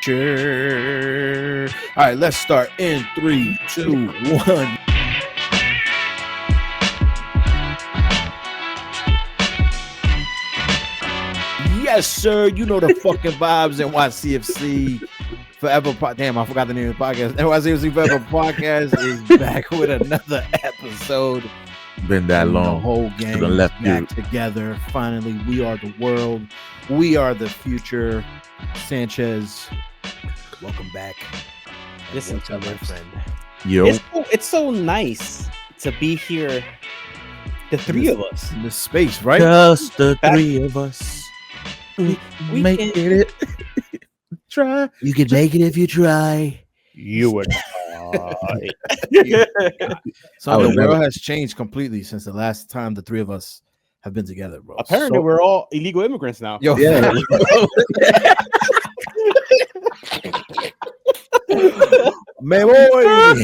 Sure. All right, let's start in 3, 2, 1. Yes, sir. You know the fucking vibes. NYCFC Forever. Damn, I forgot the name of the podcast. NYCFC Forever Podcast is back with another episode. Been that long. The whole gang is back together. Finally, we are the world. We are the future. Sanchez, welcome back. Listen to my friend. Yo, it's so nice to be here. The three of us in this space, right? Just the three of us. We make it. Try. You can make it if you try. You and I. So the world has changed completely since the last time the three of us have been together, bro. Apparently, we're all illegal immigrants now. Yo, yeah. Me voy.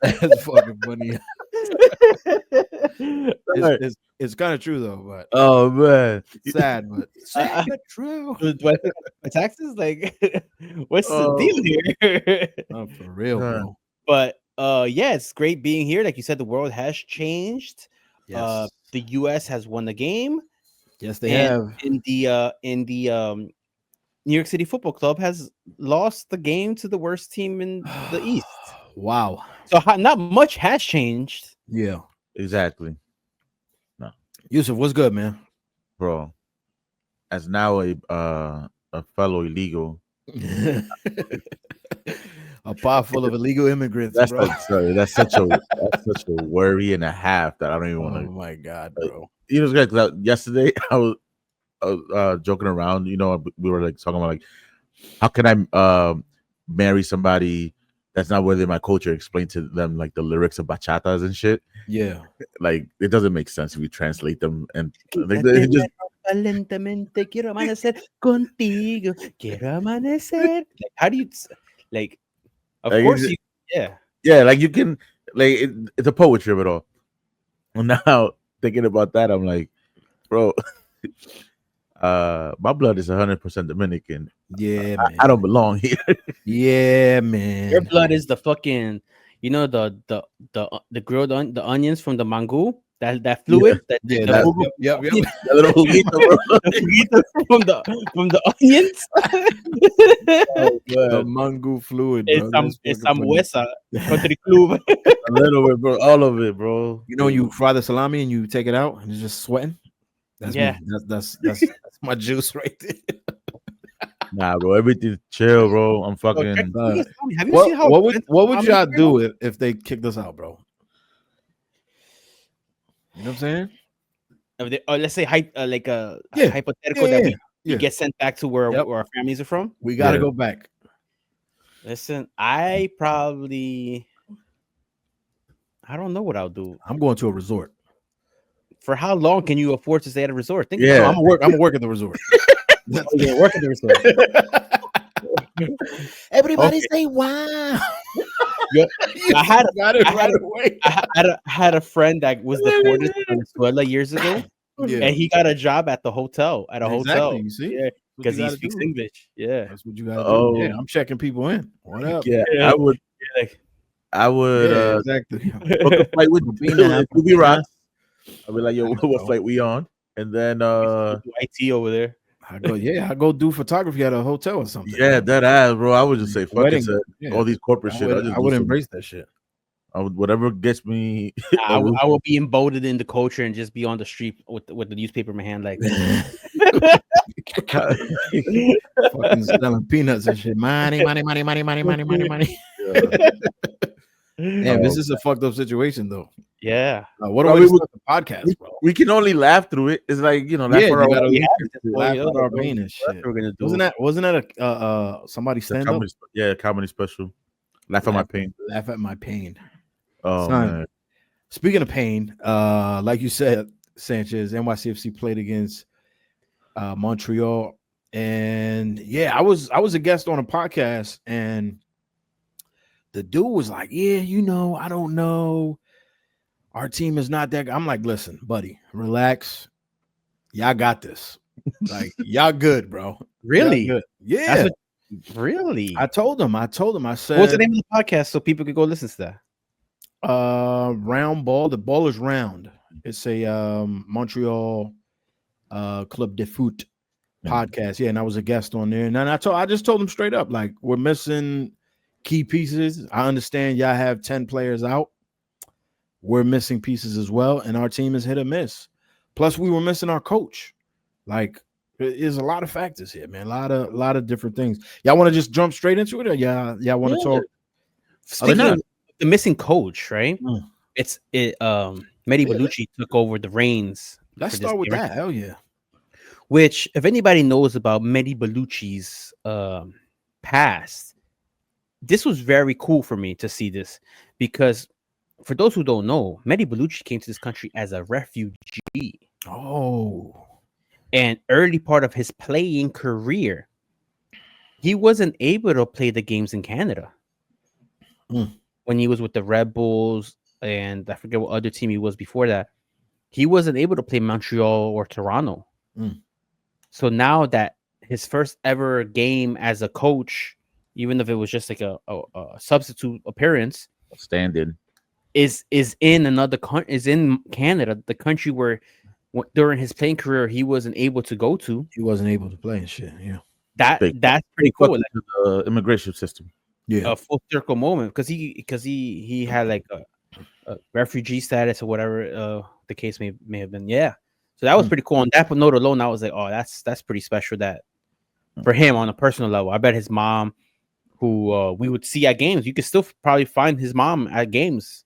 That's fucking funny. It's kind of true though, but oh man, sad, but true. Taxes, like, what's the deal here? Oh, for real, bro. But yeah, it's great being here. Like you said, the world has changed. Yes. The U.S. has won the game. Yes, they have. In the New York City Football Club has lost the game to the worst team in the East. Wow. So not much has changed. Yeah, exactly. No, Yousef, what's good, man? Bro, as now a fellow illegal, a pod full of illegal immigrants. That's bro. That's such a worry and a half that I don't even want to. Oh my god, bro! You know, it's like yesterday I was joking around. You know, we were like talking about like, how can I marry somebody that's not within my culture? Explain to them like the lyrics of bachatas and shit. Yeah, like it doesn't make sense if we translate them and like, they just. Lentamente quiero amanecer contigo. Quiero amanecer. Like, how do you like? Of course, you. Yeah. Like you can like it's a poetry of it all. And now thinking about that, I'm like, bro. My blood is 100% Dominican. Yeah, man. I don't belong here. Yeah, man. Your blood is the fucking, you know, the grilled the onions from the mango, that fluid. Yep. That little juguito, bro. from the onions. The mango fluid, bro. It's samuesa country club. A little bit, bro. All of it, bro. You know, you fry the salami and you take it out and it's just sweating. That's me. That's my juice right there. Nah, bro, everything's chill, bro. I'm fucking. Have you seen how? What would y'all do if they kicked us out, bro? You know what I'm saying? Let's say hypothetical that we get sent back to where our families are from. We gotta go back. Listen, I don't know what I'll do. I'm going to a resort. For how long can you afford to stay at a resort? I'm gonna work at the resort. You're working the resort. Everybody say wow. I had a friend that was deported to Venezuela years ago, and he got a job at the hotel. Hotel, you see, because he speaks English. Yeah, that's what you gotta do. Yeah, I'm checking people in. What up? Yeah, I would exactly book a flight with Ruby Rocks. I'll be like, yo, what flight we on? And then IT over there. I go do photography at a hotel or something. Yeah, that ass, bro. I would just say fuck it. All these corporate shit. I would embrace that shit. Whatever gets me. I will be emboldened in the culture and just be on the street with the newspaper in my hand, like fucking selling peanuts and shit. Money. Yeah, this is a fucked up situation, though. Yeah. What are we with the podcast, bro? We can only laugh through it. It's like, you know, laugh at our pain and shit. We're gonna do. Wasn't that a somebody stand up? Comedy special. Laugh at my pain. Laugh at my pain. Oh, man. Speaking of pain, like you said, Sanchez, NYCFC played against Montreal, and I was a guest on a podcast, and the dude was like, "Yeah, you know, I don't know. Our team is not that." I'm like, "Listen, buddy, relax. Y'all got this. Like, y'all good, bro. Really? Yeah. That's what, really? I told him. I said, What's the name of the podcast so people could go listen to that? Round Ball. The ball is round. It's a Montreal Club de Foot podcast. Yeah, and I was a guest on there. And then I just told him straight up, like, we're missing key pieces. I understand y'all have 10 players out. We're missing pieces as well, and our team is hit or miss. Plus, we were missing our coach. Like, there's a lot of factors here, man. A lot of different things. Y'all want to just jump straight into it, or y'all want to talk? Speaking of the missing coach, right? Mm. Mehdi Bellucci took over the reins. Let's start with that. Hell yeah. Which, if anybody knows about Mehdi Bellucci's past, this was very cool for me to see this, because for those who don't know, Mehdi Bellucci came to this country as a refugee. Oh. And early part of his playing career, he wasn't able to play the games in Canada. When he was with the Red Bulls, and I forget what other team he was before that, he wasn't able to play Montreal or Toronto. So now that his first ever game as a coach, even if it was just like a substitute appearance, stand-in, is in another country, is in Canada, the country where during his playing career he wasn't able to go to. He wasn't able to play and shit. Yeah, that's pretty cool. Like, the immigration system. Yeah, a full circle moment, because he had like a refugee status or whatever the case may have been. Yeah, so that was pretty cool. On that note alone, I was like, oh, that's pretty special. That for him on a personal level, I bet his mom, who we would see at games, you could still probably find his mom at games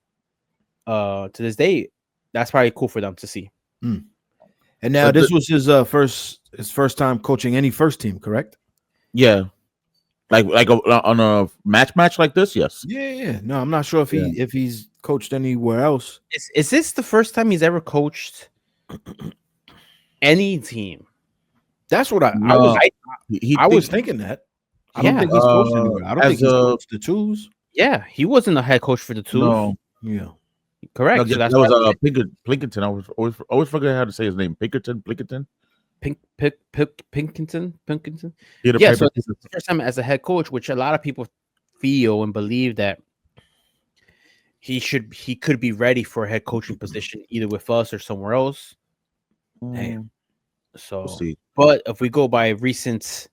to this day. That's probably cool for them to see. And now this was his first time coaching any first team, correct? Yeah, like on a match like this. Yes. Yeah. No, I'm not sure if he's coached anywhere else. Is this the first time he's ever coached any team? That's what I was thinking that. I don't think he's coached anywhere. I don't think he's coached the twos. Yeah, he wasn't a head coach for the twos. No. Yeah. Correct. No, so that was Pinkerton. I was always forget how to say his name. Pinkerton. Pinkerton. Yeah. So this is the first time as a head coach, which a lot of people feel and believe that he could be ready for a head coaching position either with us or somewhere else. Damn. So, we'll see. But if we go by recent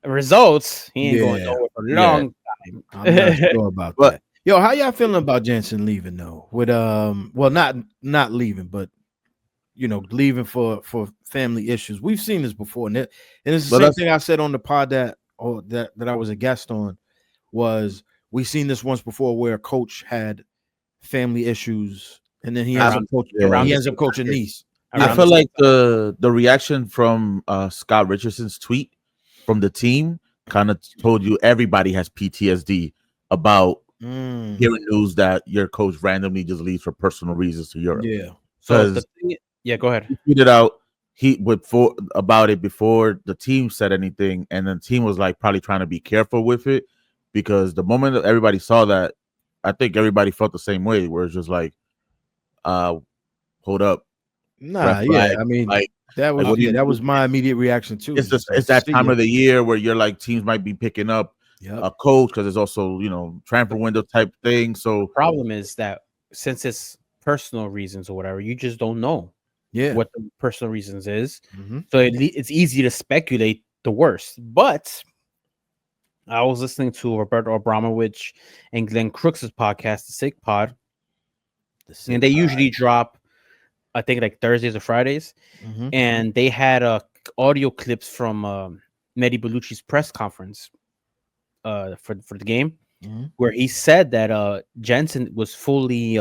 results, he ain't going nowhere for a long time. I'm not sure about that. Yo, how y'all feeling about Jansen leaving though? With well, not leaving, but leaving for family issues. We've seen this before, and it's the same thing I said on the pod that I was a guest on. Was we seen this once before where a coach had family issues, and then he ends up coaching Nice. I feel like the reaction from Scott Richardson's tweet from the team kind of told you everybody has PTSD about hearing news that your coach randomly just leaves for personal reasons to Europe. Yeah. So go ahead. He tweeted out about it before the team said anything, and the team was like probably trying to be careful with it, because the moment that everybody saw that, I think everybody felt the same way, where it's just like, hold up. Nah, yeah. I mean, like, that was my immediate reaction too. It's that time of the year where you're like, teams might be picking up a coach because it's also transfer window type thing. So the problem is that since it's personal reasons or whatever, you just don't know what the personal reasons is. So it's easy to speculate the worst. But I was listening to Roberto Abramovich and Glenn Crooks' podcast, The Sick Pod, and they usually drop, I think, like Thursdays or Fridays, and they had audio clips from Mehdi Bellucci's press conference for the game, where he said that Jansen was fully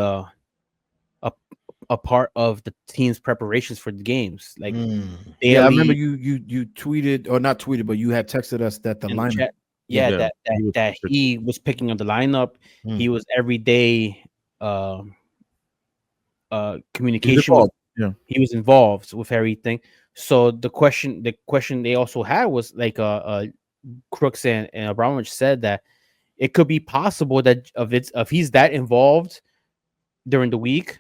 a part of the team's preparations for the games. Like, I remember you tweeted, or not tweeted, but you had texted us that the lineup. That he was picking up the lineup. He was every day communication. He was involved with everything. So the question they also had was like Crooks and Abramovich said that it could be possible that if he's that involved during the week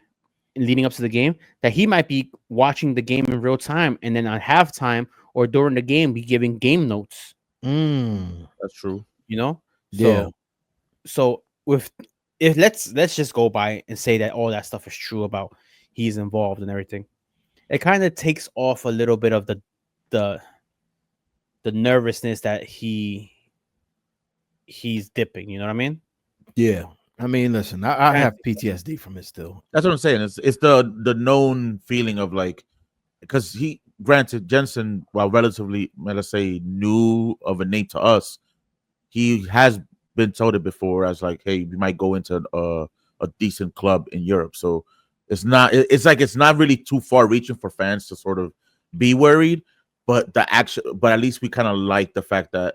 leading up to the game, that he might be watching the game in real time, and then on halftime or during the game be giving game notes. That's true. You know, Yeah. so with if let's just go by and say that all that stuff is true about he's involved and everything. It kind of takes off a little bit of the nervousness that he's dipping. You know what I mean? Yeah. I mean, listen, I have PTSD from it still. That's what I'm saying. It's the known feeling of like, because he granted Jansen, while relatively, let's say, new of a name to us, he has been told it before as like, hey, we might go into a decent club in Europe. So it's not really too far reaching for fans to sort of be worried. But at least we kind of like the fact that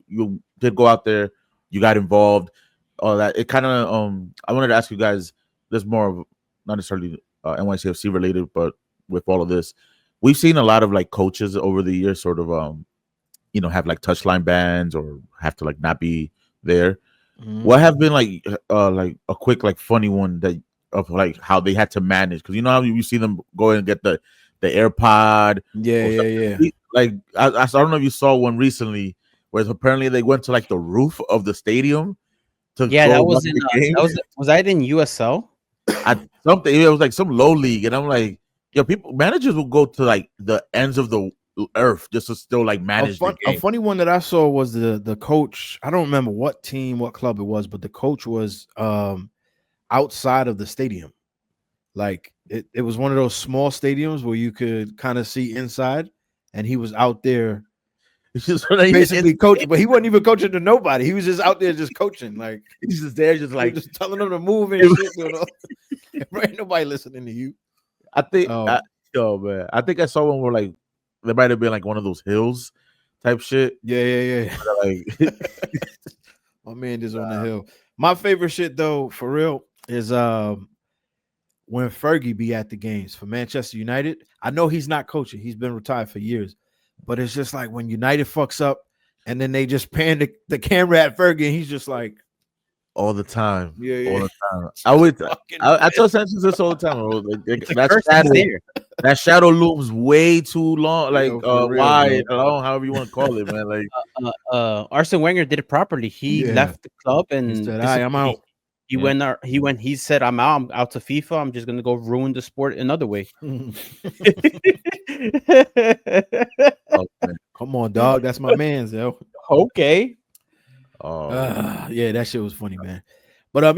you did go out there, you got involved, all that. It kind of I wanted to ask you guys, there's more of not necessarily NYCFC related, but with all of this, we've seen a lot of like coaches over the years sort of have like touchline bans or have to like not be there. What have been like a quick like funny one that of like how they had to manage, because you know how you see them go and get the AirPod. Yeah. Like I don't know if you saw one recently where apparently they went to like the roof of the stadium to that was in was that in USL? Something, it was like some low league, and I'm like, yo, managers will go to like the ends of the earth just to still like manage the game. A funny one that I saw was the coach. I don't remember what club it was, but the coach was outside of the stadium. Like it was one of those small stadiums where you could kind of see inside, and he was out there basically coaching, but he wasn't even coaching to nobody. He was just out there just coaching. Like he's just there, just like just telling them to move and shit. Ain't nobody listening to you. I think man, I think I saw one where like there might have been like one of those hills type shit. Yeah. Like my man is on the hill. My favorite shit though, for real, is when Fergie be at the games for Manchester United. I know he's not coaching; he's been retired for years. But it's just like when United fucks up, and then they just pan the camera at Fergie, and he's just like all the time. Yeah. All the time. I tell Sanchez this all the time. That shadow looms way too long, like wide, long, however you want to call it, man. Like Arsene Wenger did it properly. He left the club and he said, I'm out. He said, I'm out to FIFA. I'm just gonna go ruin the sport another way. Come on, dog. That's my man's yo. Okay. Yeah, that shit was funny, man. But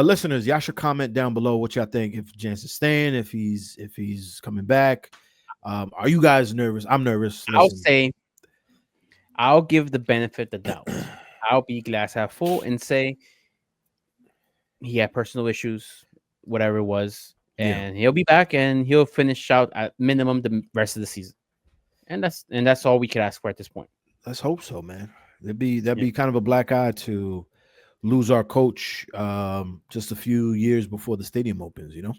listeners, y'all should comment down below what y'all think, if Jansen's staying, if he's coming back. Are you guys nervous? I'm nervous. Listen. I'll give the benefit of the doubt. I'll be glass half full and say he had personal issues, whatever it was, and he'll be back and he'll finish out at minimum the rest of the season. And that's all we could ask for at this point. Let's hope so, man. That'd be kind of a black eye to lose our coach just a few years before the stadium opens, you know?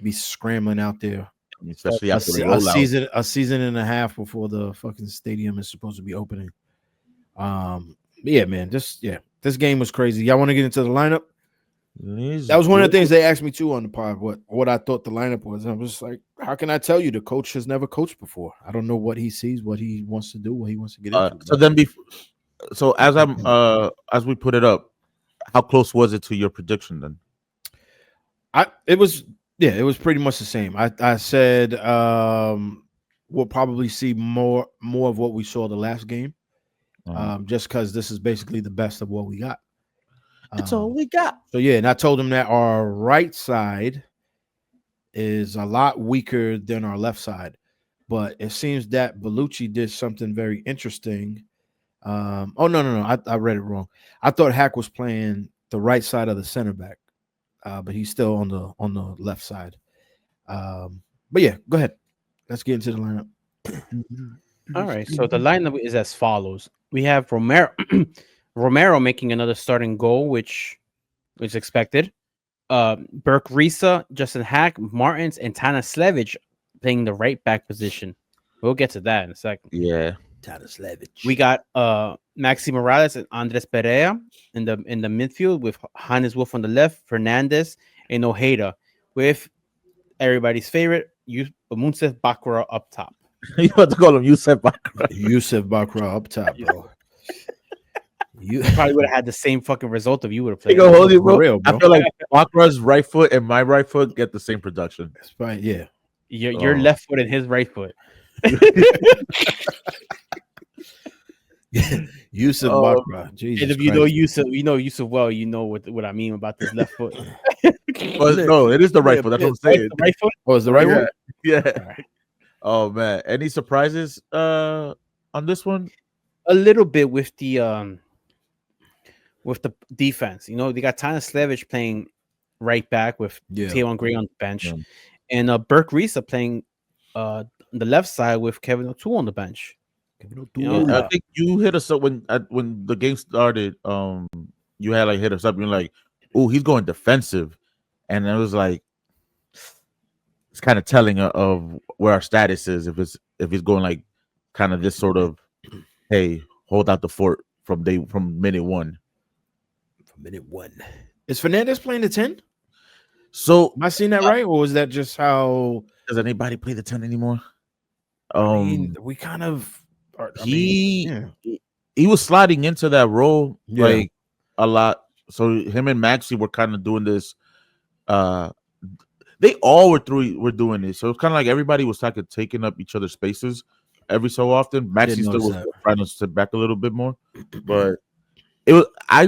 Be scrambling out there. Especially after a season and a half before the fucking stadium is supposed to be opening. Yeah, man. This game was crazy. Y'all want to get into the lineup? That was one of the things they asked me too on the pod, what I thought the lineup was. And I was like, how can I tell you? The coach has never coached before. I don't know what he sees, what he wants to do, what he wants to get into. So as we put it up, how close was it to your prediction then? It was pretty much the same. I said we'll probably see more of what we saw the last game, just because this is basically the best of what we got. That's all we got. So yeah, and I told him that our right side is a lot weaker than our left side, but it seems that Bellucci did something very interesting. No, I read it wrong. I thought Hack was playing the right side of the center back, but he's still on the left side. But yeah, go ahead. Let's get into the lineup. All right, so the lineup is as follows: we have Romero making another starting goal, which was expected. Burke Risa, Justin Hack, Martins, and Tana Slevic playing the right back position. We'll get to that in a second. Yeah. Tana Slevic. We got Maxi Morales and Andres Perea in the midfield with Hannes Wolf on the left, Fernandez and Ojeda, with everybody's favorite, Moncef Bakura up top. You have to call him Yousef Ricart. Yousef Ricart up top, bro. You probably would have had the same fucking result if you would have They played. go hold you, bro. Real, bro. I feel like Ricard's right foot and my right foot get the same production. That's right. Yeah. Your left foot and his right foot. Yousef Ricart. Jesus And if you Christ. know Yousef well, you know what I mean about this left foot. Well, no, it is the right foot. That's what I'm saying. The right foot. Oh, is the right one? Yeah. Right. Oh man, any surprises on this one? A little bit with the defense. You know, they got Tana Slevich playing right back with Taylon Gray on the bench, and Burke Reese playing the left side with Kevin O'Toole on the bench. I think you hit us up when the game started. You had like hit us up. You're like, "Oh, he's going defensive," and it was like it's kind of telling of where our status is. If he's going like kind of this sort of, hey, hold out the fort from minute one. From minute one, is Fernandez playing the 10? So am I seeing that right, or was that just how? Does anybody play the 10 anymore? I mean, we kind of. He was sliding into that role like a lot. So him and Maxi were kind of doing this. They all were doing this. So it's kind of like everybody was taking up each other's spaces every so often. Maxi still was trying to sit back a little bit more, but I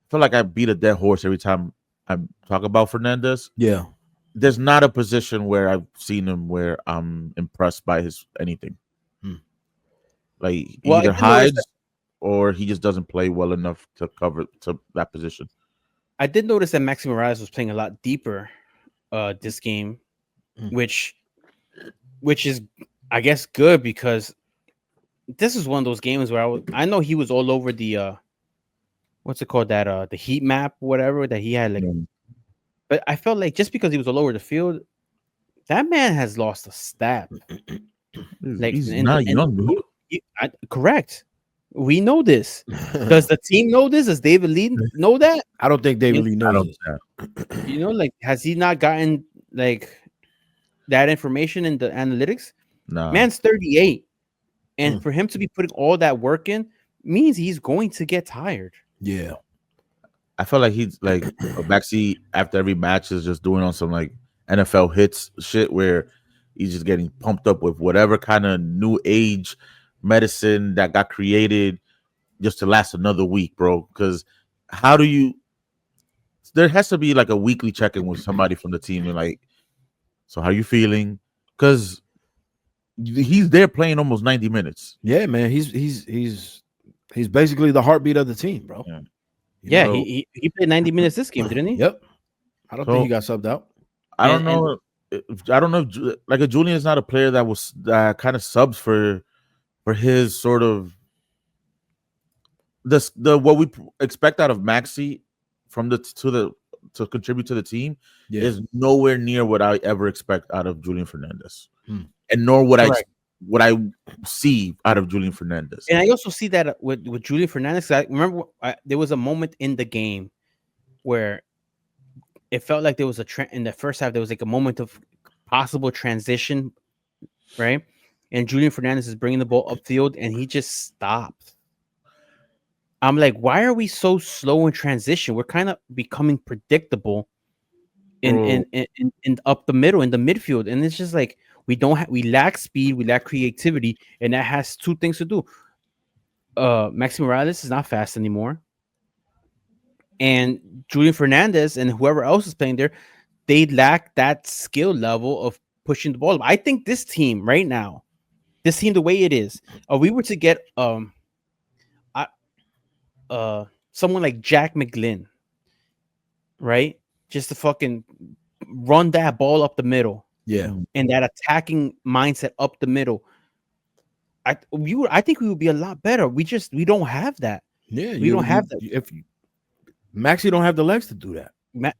feel like I beat a dead horse every time I talk about Fernandez. Yeah, there's not a position where I've seen him where I'm impressed by his anything. Like he either hides or he just doesn't play well enough to cover to that position. I did notice that Maxi Morales was playing a lot deeper this game, which is, I guess, good because this is one of those games where I know he was all over the what's it called, that the heat map, whatever that he had, like, but I felt like just because he was all over the field, that man has lost a step. Like he's not young. Correct. We know this. Does the team know this? Does David Lee know that? I don't think David Lee knows this. You know, like, has he not gotten like that information in the analytics? No. Man's 38. And for him to be putting all that work in means he's going to get tired. Yeah. I feel like he's like a backseat after every match is just doing on some like NFL hits shit where he's just getting pumped up with whatever kind of new age medicine that got created just to last another week, bro. Because there has to be like a weekly check-in with somebody from the team and like, so how you feeling? Because he's there playing almost 90 minutes. Yeah, man. He's basically the heartbeat of the team, bro. Yeah, he played 90 minutes this game, didn't he? Yep. I don't think he got subbed out. I don't know if like a Julian is not a player that was kind of subs for his sort of the what we expect out of Maxi from to contribute to the team is nowhere near what I ever expect out of Julian Fernandez, and nor what I see out of Julian Fernandez. And I also see that with Julian Fernandez. I remember there was a moment in the game where it felt like there was in the first half. There was like a moment of possible transition, right? And Julian Fernandez is bringing the ball upfield, and he just stopped. I'm like, why are we so slow in transition? We're kind of becoming predictable in up the middle, in the midfield, and it's just like we lack speed, we lack creativity, and that has two things to do. Maxi Morales is not fast anymore, and Julian Fernandez and whoever else is playing there, they lack that skill level of pushing the ball. I think this team right now, the way it is, we were to get someone like Jack McGlynn, right? Just to fucking run that ball up the middle. Yeah. And that attacking mindset up the middle. I think we would be a lot better. We don't have that. Yeah, we don't have that. If Maxi don't have the legs to do that.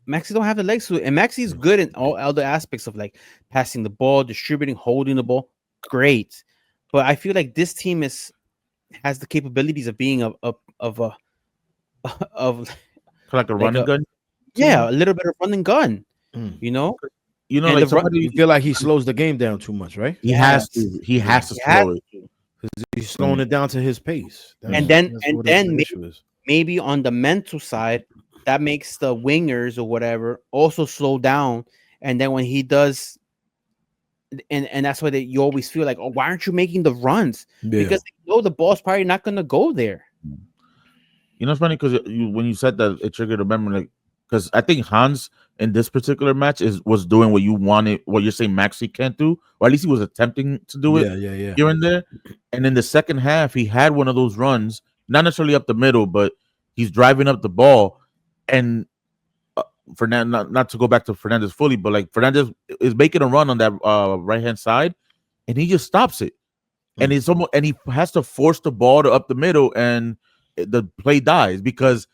Maxi don't have the legs to it. And Maxi is good in all other aspects of like passing the ball, distributing, holding the ball. Great. But I feel like this team has the capabilities of being of like a running gun. Yeah, a little bit of running gun. You know, you know, And like You somebody feel like he slows the game down too much, right? he has to slow it. Because he's slowing it down to his pace. And That's then what the issue is. maybe on the mental side, that makes the wingers or whatever also slow down. And then when he does, and that's why you always feel like, oh, why aren't you making the runs? Because they know the ball's probably not going to go there. You know, it's funny because when you said that, it triggered a memory. Like, because I think Hans in this particular match was doing what you wanted, what you're saying Maxi can't do, or at least he was attempting to do it here and there. And in the second half, he had one of those runs, not necessarily up the middle, but he's driving up the ball. And Fernandez, not to go back to Fernandez fully, but like Fernandez is making a run on that right hand side, and he just stops it. And it's almost, and he has to force the ball to up the middle, and the play dies because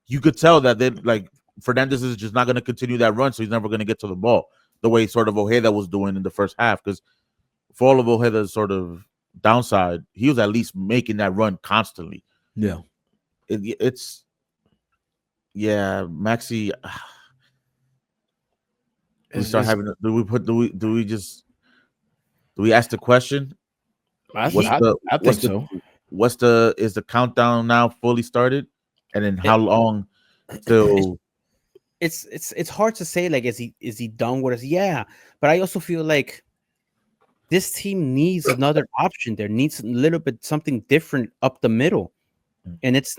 you could tell that then like Fernandez is just not going to continue that run, so he's never going to get to the ball the way sort of Ojeda was doing in the first half. Because for all of Ojeda's sort of downside, he was at least making that run constantly. Yeah, it's Maxi. We start having. Do we ask the question? I think so. Is the countdown now fully started? And then how long till it's hard to say, like, is he done with us? Yeah, but I also feel like this team needs another option. There needs a little bit something different up the middle. And it's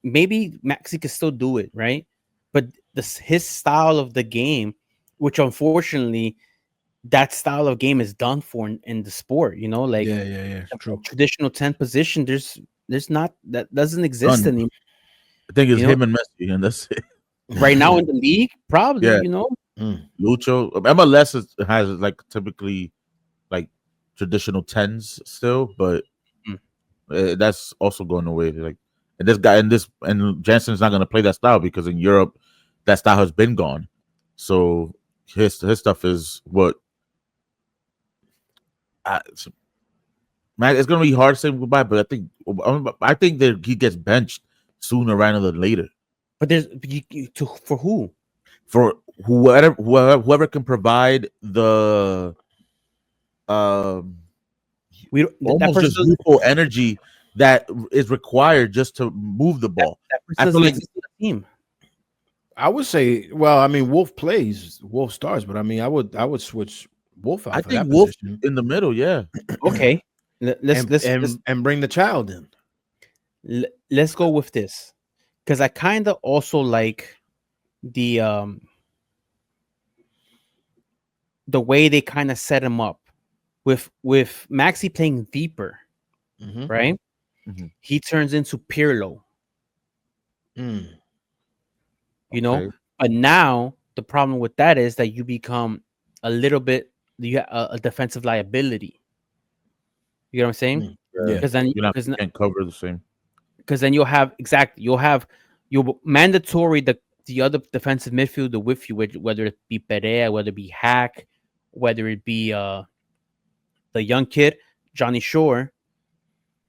maybe Maxi can still do it, right? But his style of the game, which unfortunately that style of game is done for in the sport, you know, like true. Traditional 10 position, there's not, that doesn't exist anymore. I think it's him and Messi, and that's it. Right now in the league, probably, you know. Lucho, MLS has like typically like traditional 10s still, but that's also going away. Like, and this guy and Jansen's not going to play that style because in Europe that style has been gone. So his stuff is what. Man, it's gonna be hard to say goodbye, but I think that he gets benched sooner rather than later. But for who? For whoever can provide the almost just youthful energy that is required just to move the ball. I feel like the team. I would say, well, I mean, Wolf starts, but I mean, I would switch Wolf out. I think Wolf in the middle, yeah. Okay, let's bring the child in. Let's go with this, because I kind of also like the way they kind of set him up with Maxi playing deeper, right? He turns into Pirlo. You know, but now the problem with that is that you become a little bit a defensive liability. You know what I'm saying? Because then you can't cover the same. Because then you'll mandatory the other defensive midfielder with you, whether it be Perea, whether it be Hack, whether it be the young kid Johnny Shore.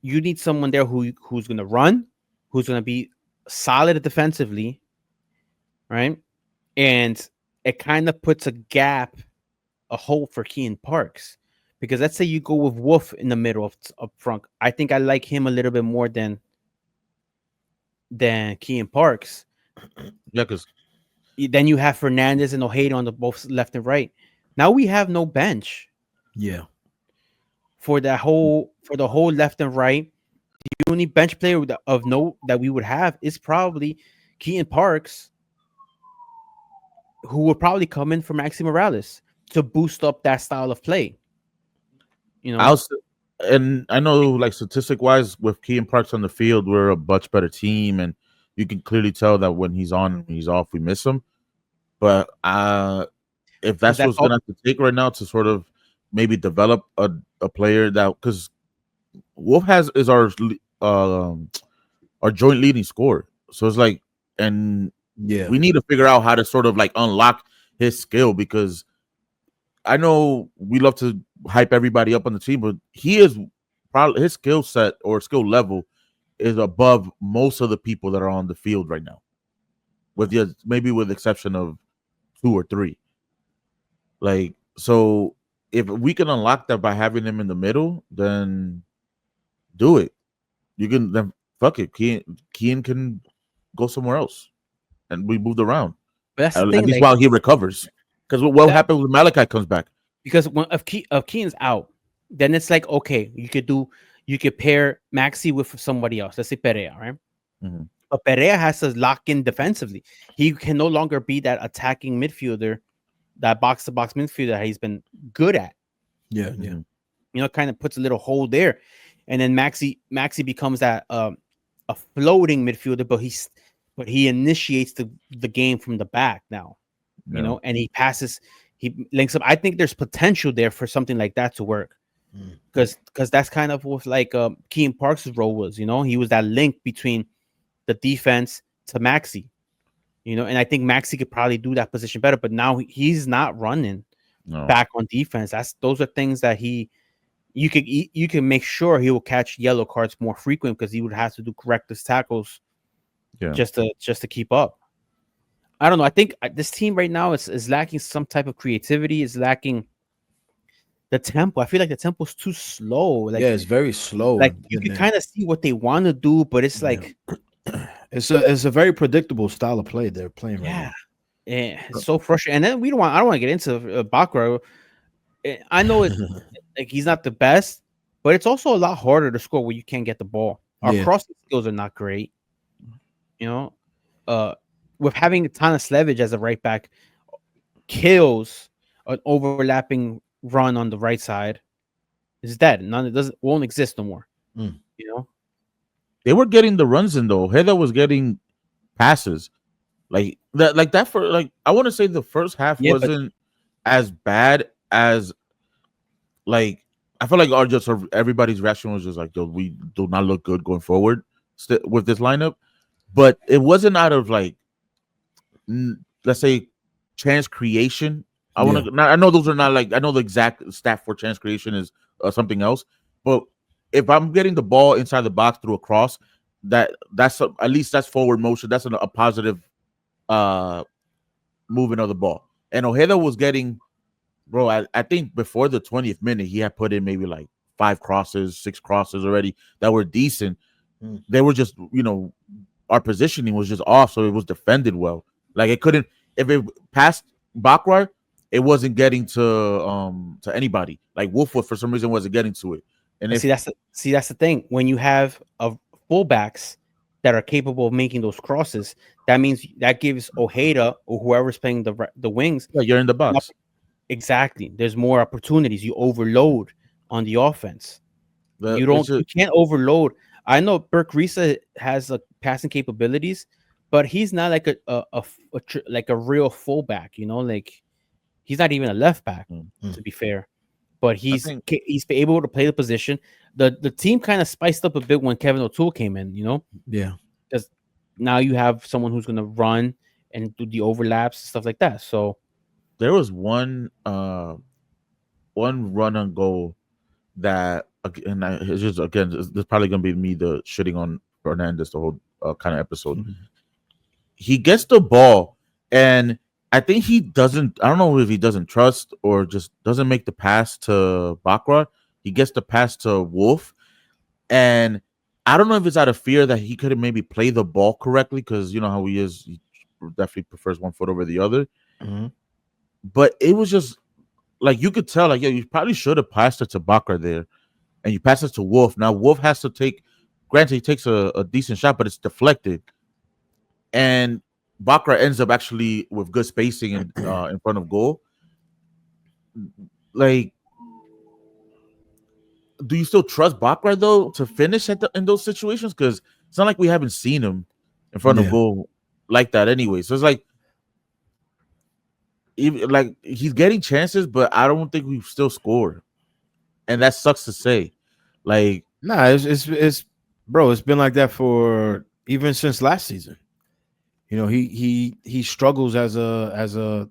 You need someone there who's going to run, who's going to be solid defensively, right? And it kind of puts a hole for Keane Parks, because let's say you go with Wolf in the middle up front. I think I like him a little bit more than Keane Parks. Yeah, because then you have Fernandez and Ojeda on the both left and right. Now we have no bench. Yeah. For the whole left and right, the only bench player of note that we would have is probably Keane Parks, who would probably come in for Maxi Morales to boost up that style of play. You know, and I know, like, statistic wise, with Keane Parks on the field, we're a much better team, and you can clearly tell that when he's on, he's off, we miss him. But if that's what's gonna have to take right now to sort of maybe develop a player that, because Wolf is our joint leading scorer, so it's like, and we need to figure out how to sort of like unlock his skill, because I know we love to hype everybody up on the team, but he is probably, his skill set or skill level is above most of the people that are on the field right now, with maybe with the exception of 2 or 3. Like, so if we can unlock that by having him in the middle, then do it. You can then fuck it. Kean can go somewhere else, and we moved around But that's the at thing, least like while he recovers. Because what that, happened when Malachi comes back? because when if Keaton's out, then it's like okay, you could pair Maxi with somebody else. Let's say Perea, right? Mm-hmm. But Perea has to lock in defensively. He can no longer be that attacking midfielder, that box to box midfielder that he's been good at. Yeah, Mm-hmm. You know, kind of puts a little hole there, and then Maxi becomes that a floating midfielder, but he initiates the game from the back now. You know, and he passes, he links up. I think there's potential there for something like that to work, because that's kind of what like Keane Parks' role was. You know, he was that link between the defense to Maxi. You know, and I think Maxi could probably do that position better, but now he's not running back on defense. Those are things that you can make sure he will catch yellow cards more frequent because he would have to do corrective tackles just to keep up. I don't know. I think this team right now is lacking some type of creativity. Is lacking the tempo. I feel like the tempo is too slow. Like, yeah, it's very slow. Like you can kind of see what they want to do, but it's like it's a very predictable style of play they're playing right now. Yeah, it's so frustrating. And then I don't want to get into Bakra. I know it's like he's not the best, but it's also a lot harder to score when you can't get the ball. Our crossing skills are not great. You know, with having Tana Slevich as a right back kills an overlapping run on the right side. It's dead. Won't exist no more. You know, they were getting the runs in though. Heather was getting passes like that for like I want to say the first half wasn't as bad as like I feel like everybody's reaction was just like, yo, we do not look good going forward with this lineup, but it wasn't out of like let's say chance creation. I know those are not like I know the exact stat for chance creation is something else, but if I'm getting the ball inside the box through a cross, that's at least that's forward motion. That's a positive movement of the ball. And Ojeda was getting, bro, I think before the 20th minute, he had put in maybe like 6 crosses already that were decent. They were just, our positioning was just off, so it was defended well. Like it couldn't, if it passed Bakrar, it wasn't getting to anybody. Like Wolfwood for some reason wasn't getting to it. And that's the thing. When you have fullbacks that are capable of making those crosses, that means that gives Ojeda or whoever's playing the wings. Yeah, you're in the box. Exactly. There's more opportunities. You overload on the offense. You can't overload. I know Burke Risa has passing capabilities, but he's not like a real fullback. You know, like he's not even a left back to be fair. But he's able to play the position. The team kind of spiced up a bit when Kevin O'Toole came in. You know, because now you have someone who's going to run and do the overlaps and stuff like that. So there was one run on goal that, and it's just again, this probably gonna be me the shitting on Fernandez the whole kind of episode. He gets the ball, and I think he doesn't. I don't know if he doesn't trust or just doesn't make the pass to Bakra. He gets the pass to Wolf, and I don't know if it's out of fear that he couldn't maybe play the ball correctly because you know how he is. He definitely prefers one foot over the other. But it was just like you could tell, like, yeah, you probably should have passed it to Bakra there, and you pass it to Wolf. Now Wolf has to take. Granted, he takes a decent shot, but it's deflected, and Bakra ends up actually with good spacing in front of goal. Like, do you still trust Bakra though to finish in those situations? Because it's not like we haven't seen him in front of goal like that anyway. So it's like, even like he's getting chances, but I don't think we've still scored, and that sucks to say. Like, nah, it's bro, it's been like that for even since last season. You know, he struggles as a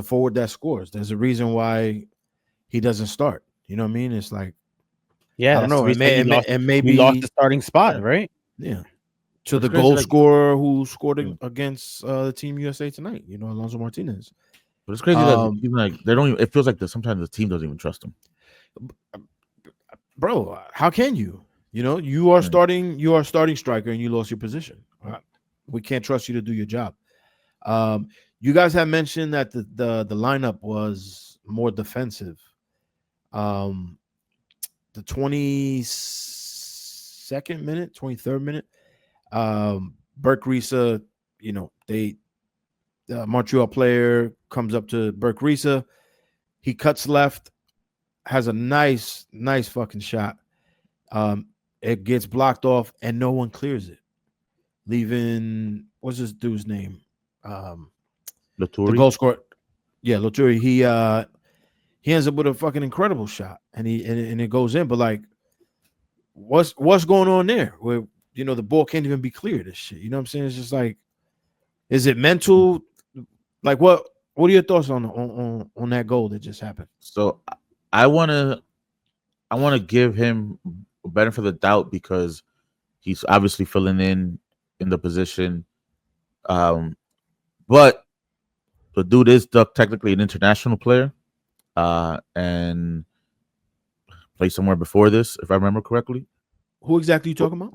forward that scores. There's a reason why he doesn't start. You know what I mean? It's like, I don't know. And maybe he lost the starting spot, right? Yeah. To the goal scorer who scored against the Team USA tonight. You know, Alonso Martinez. But it's crazy that even like they don't even, it feels like sometimes the team doesn't even trust him. Bro, how can you? You know, you are starting striker and you lost your position. We can't trust you to do your job. You guys have mentioned that the lineup was more defensive. The 22nd minute, 23rd minute, Burke Risa, you know, the Montreal player comes up to Burke Risa. He cuts left, has a nice fucking shot. It gets blocked off and no one clears it, leaving, what's this dude's name? Latour? The goal scorer. Yeah, Latour. He ends up with a fucking incredible shot, and it goes in. But like, what's going on there? Where, you know, the ball can't even be cleared. This shit. You know what I'm saying? It's just like, is it mental? Like, what are your thoughts on that goal that just happened? So I wanna give him a benefit of the doubt because he's obviously filling in the position. But the dude is technically an international player, and played somewhere before this, if I remember correctly. Who exactly are you talking about?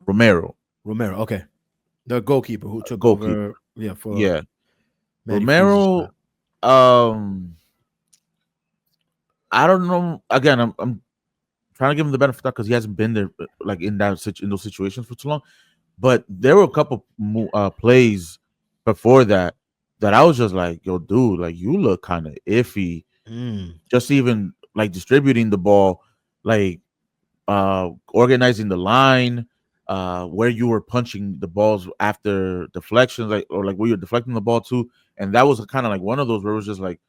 Romero. Okay. The goalkeeper who took over. Yeah, Romero. I don't know. Again, I'm trying to give him the benefit of that because he hasn't been there like in those situations for too long. But there were a couple plays before that I was just like, yo, dude, like you look kind of iffy. Just even like distributing the ball, like organizing the line, where you were punching the balls after deflections, like, or like where you're deflecting the ball to. And that was kind of like one of those where it was just like,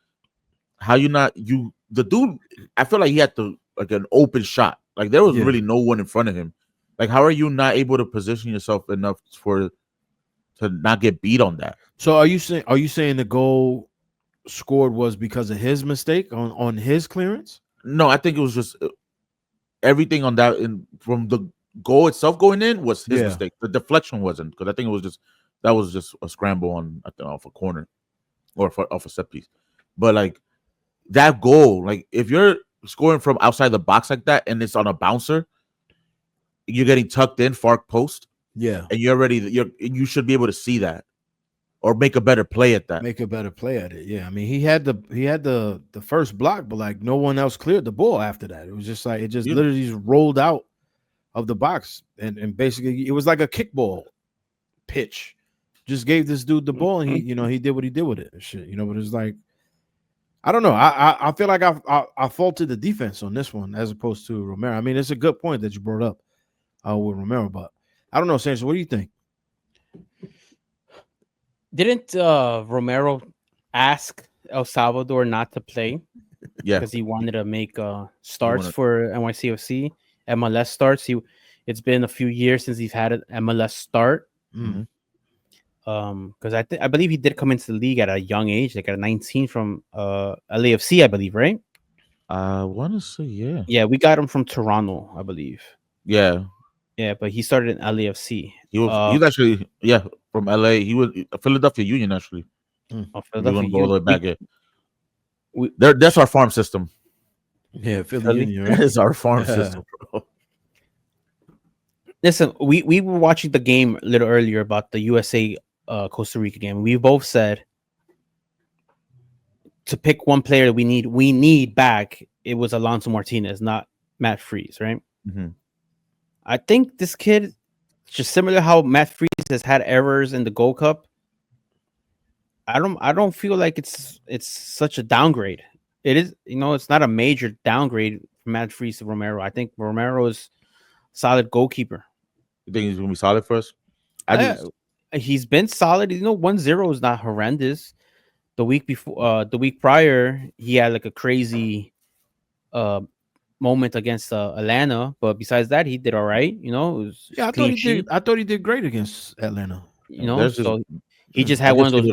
how the dude, I feel like he had like an open shot. Like there was really no one in front of him. Like, how are you not able to position yourself enough to not get beat on that? So are you saying the goal scored was because of his mistake on his clearance? No, I think it was just everything on that from the goal itself going in was his mistake. The deflection wasn't, because I think it was just a scramble on, I think, off a corner or off a set piece. But like that goal, like if you're scoring from outside the box like that and it's on a bouncer, you're getting tucked in far post. Yeah. And you should be able to see that or make a better play at that. Make a better play at it. Yeah. I mean, he had the first block, but like no one else cleared the ball after that. It was just like, it just literally just rolled out of the box. And basically it was like a kickball pitch. Just gave this dude the ball and he did what he did with it and shit, but it's like, I don't know. I feel like I faulted the defense on this one as opposed to Romero. I mean, it's a good point that you brought up with Romero, but I don't know, Sanchez. What do you think? Didn't Romero ask El Salvador not to play? Yeah, because he wanted to make starts for NYCFC, MLS starts. It's been a few years since he's had an MLS start. Mm-hmm. Because I believe he did come into the league at a young age, like at 19 from LAFC, I believe, right? I want to say, yeah. Yeah, we got him from Toronto, I believe. Yeah. Yeah, but he started in LAFC. He was actually, from LA. He was a Philadelphia Union, actually. Philadelphia Union. Go all the way back. That's our farm system. Yeah, Philly Union. Right? That is our farm system, bro. Listen, we were watching the game a little earlier about the USA Costa Rica game. We both said to pick one player that we need back, it was Alonso Martinez, not Matt Freese, right? Mm-hmm. I think this kid, just similar to how Matt Freese has had errors in the Gold Cup, I don't feel like it's such a downgrade. It is, it's not a major downgrade from Matt Freese to Romero. I think Romero is solid goalkeeper. You think he's gonna be solid for us? He's been solid. 1-0 is not horrendous. The week prior, he had like a crazy moment against Atlanta, but besides that, he did all right. I thought he did great against Atlanta. So he just had one of those.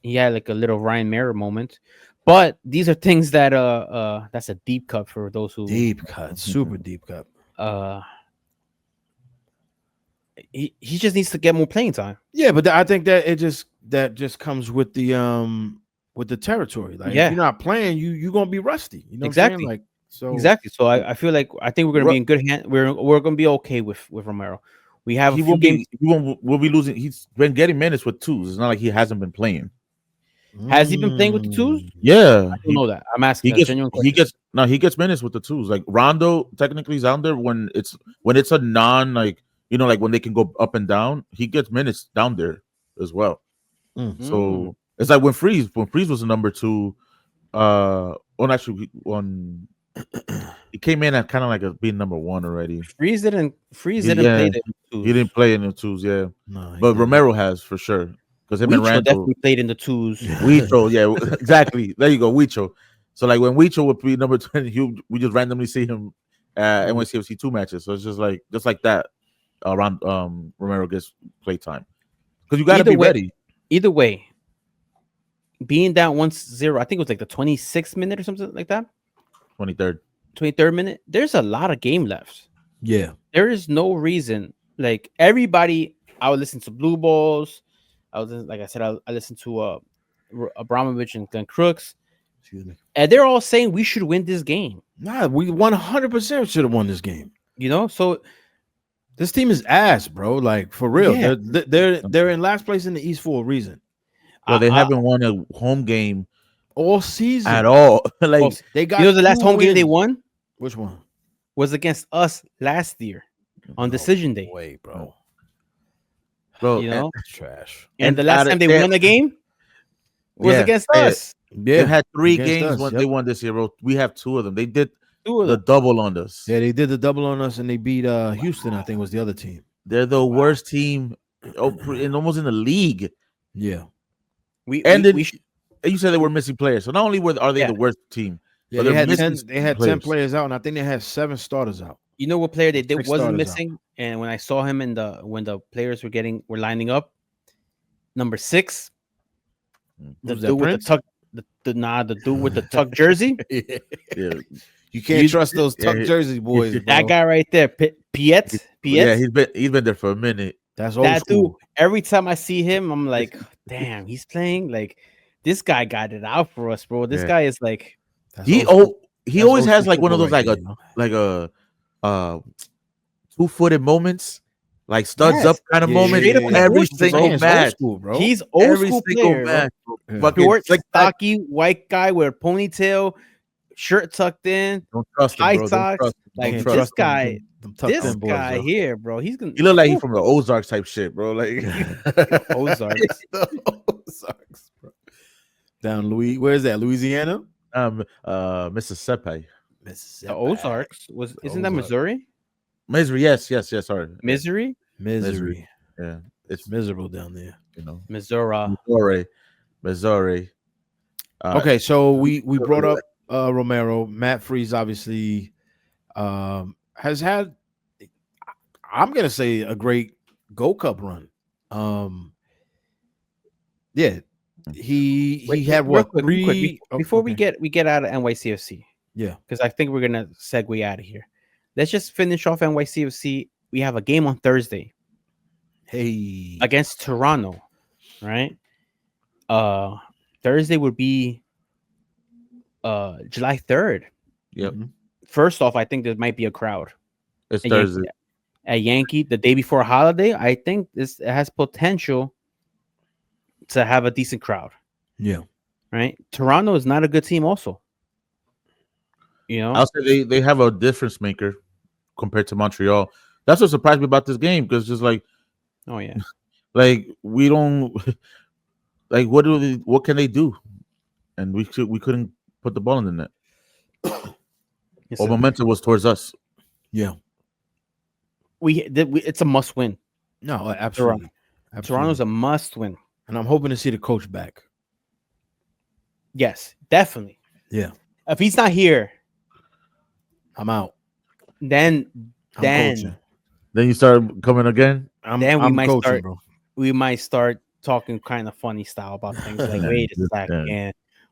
He had like a little Ryan Mara moment. But these are things that that's a deep cut for those who super deep cut. He just needs to get more playing time. Yeah, but I think that that just comes with the with the territory. Like, Yeah. if you're not playing, you're gonna be rusty. You know Exactly. what I'm saying? Like, so exactly. So I feel like I think we're gonna be in good hands. We're gonna be okay with Romero. We have a few games. We'll be losing. He's been getting minutes with twos. It's not like he hasn't been playing. Has he been playing with the twos? Yeah, I don't know that. I'm asking. He gets minutes with the twos. Like Rondo technically is down there when it's a non, like, you know, like when they can go up and down. He gets minutes down there as well. So it's like when Freese was the number 2. He came in at kind of like being number 1 already. Freese didn't play the twos. He didn't play in the twos, yeah. No, But Romero has for sure. Because him and Randall definitely played in the twos. Huicho, yeah, exactly. There you go, Huicho. So like when Huicho would be number 20, we just randomly see him at NYCFC 2 matches. So it's just like that. Around Romero gets play time. Because you got to be ready. Either way, being down 1-0, I think it was like the 26th minute or something like that. 23rd minute. There's a lot of game left. Yeah. There is no reason. Like everybody, I would listen to Blue Balls. I listened to Abramovich and Glenn Crooks. Excuse me. And they're all saying we should win this game. Nah, we 100% should have won this game. You know, so this team is ass, bro. Like, for real. Yeah. They're in last place in the East for a reason. Well, they haven't won a home game all season at all. Like, they got, the last home game they won? Which one? Was against us last year on decision day. Wait, bro. You know, trash. And the last time they won a game was against us. Yeah, they had 3 games when they won this year, bro. We have 2 of them. They did the double on us. Yeah, they did the double on us, and they beat Houston, I think was the other team. They're the worst team almost in the league. Yeah. You said they were missing players. So not only are they the worst team, yeah, they had 10 players out, and I think they had 7 starters out. You know what player wasn't missing? Out. And when I saw him when the players were lining up, number 6, the dude with the tuck, the dude with the tuck jersey. Yeah. You can't trust those tuck jersey boys. Bro. That guy right there, Piet. Yeah, he's been there for a minute. That's old school. Dude. Every time I see him, I'm like, damn, he's playing. Like, this guy got it out for us, bro. This guy is like, he always has like one of those like a 2-footed moments, like studs up kind of moments. Every single match, bro. He's old school player. Short, stocky, white guy with a ponytail, shirt tucked in, don't trust him, high bro. socks. Like this guy. This guy here, bro. He look like he's from the Ozarks type shit, bro. Like Ozarks, bro. Down where's that? Louisiana? Mississippi. The Ozarks isn't that Missouri? Misery, yes. Sorry, Misery. Yeah, it's miserable down there. You know, Missouri. Okay, so we brought up Romero. Matt Freese obviously has had, I'm gonna say, a great Gold Cup run. Yeah, he had what? Quick, before we get out of NYCFC. Yeah, because I think we're gonna segue out of here. Let's just finish off NYCFC. We have a game on Thursday. Hey, against Toronto, right? Thursday would be July 3rd. Yep. First off, I think there might be a crowd. It's Thursday. At Yankee, the day before a holiday. I think it has potential to have a decent crowd. Yeah. Right? Toronto is not a good team also. You know? I'll say they have a difference maker compared to Montreal. That's what surprised me about this game, because just like, oh yeah, like we don't like what can they do? And we couldn't put the ball in the net. All momentum was towards us. Yeah. It's a must win. No, absolutely. Toronto's a must win. And I'm hoping to see the coach back. Yes, definitely. Yeah. If he's not here, I'm out. Then you start coming again. We might start talking kind of funny style about things. Like,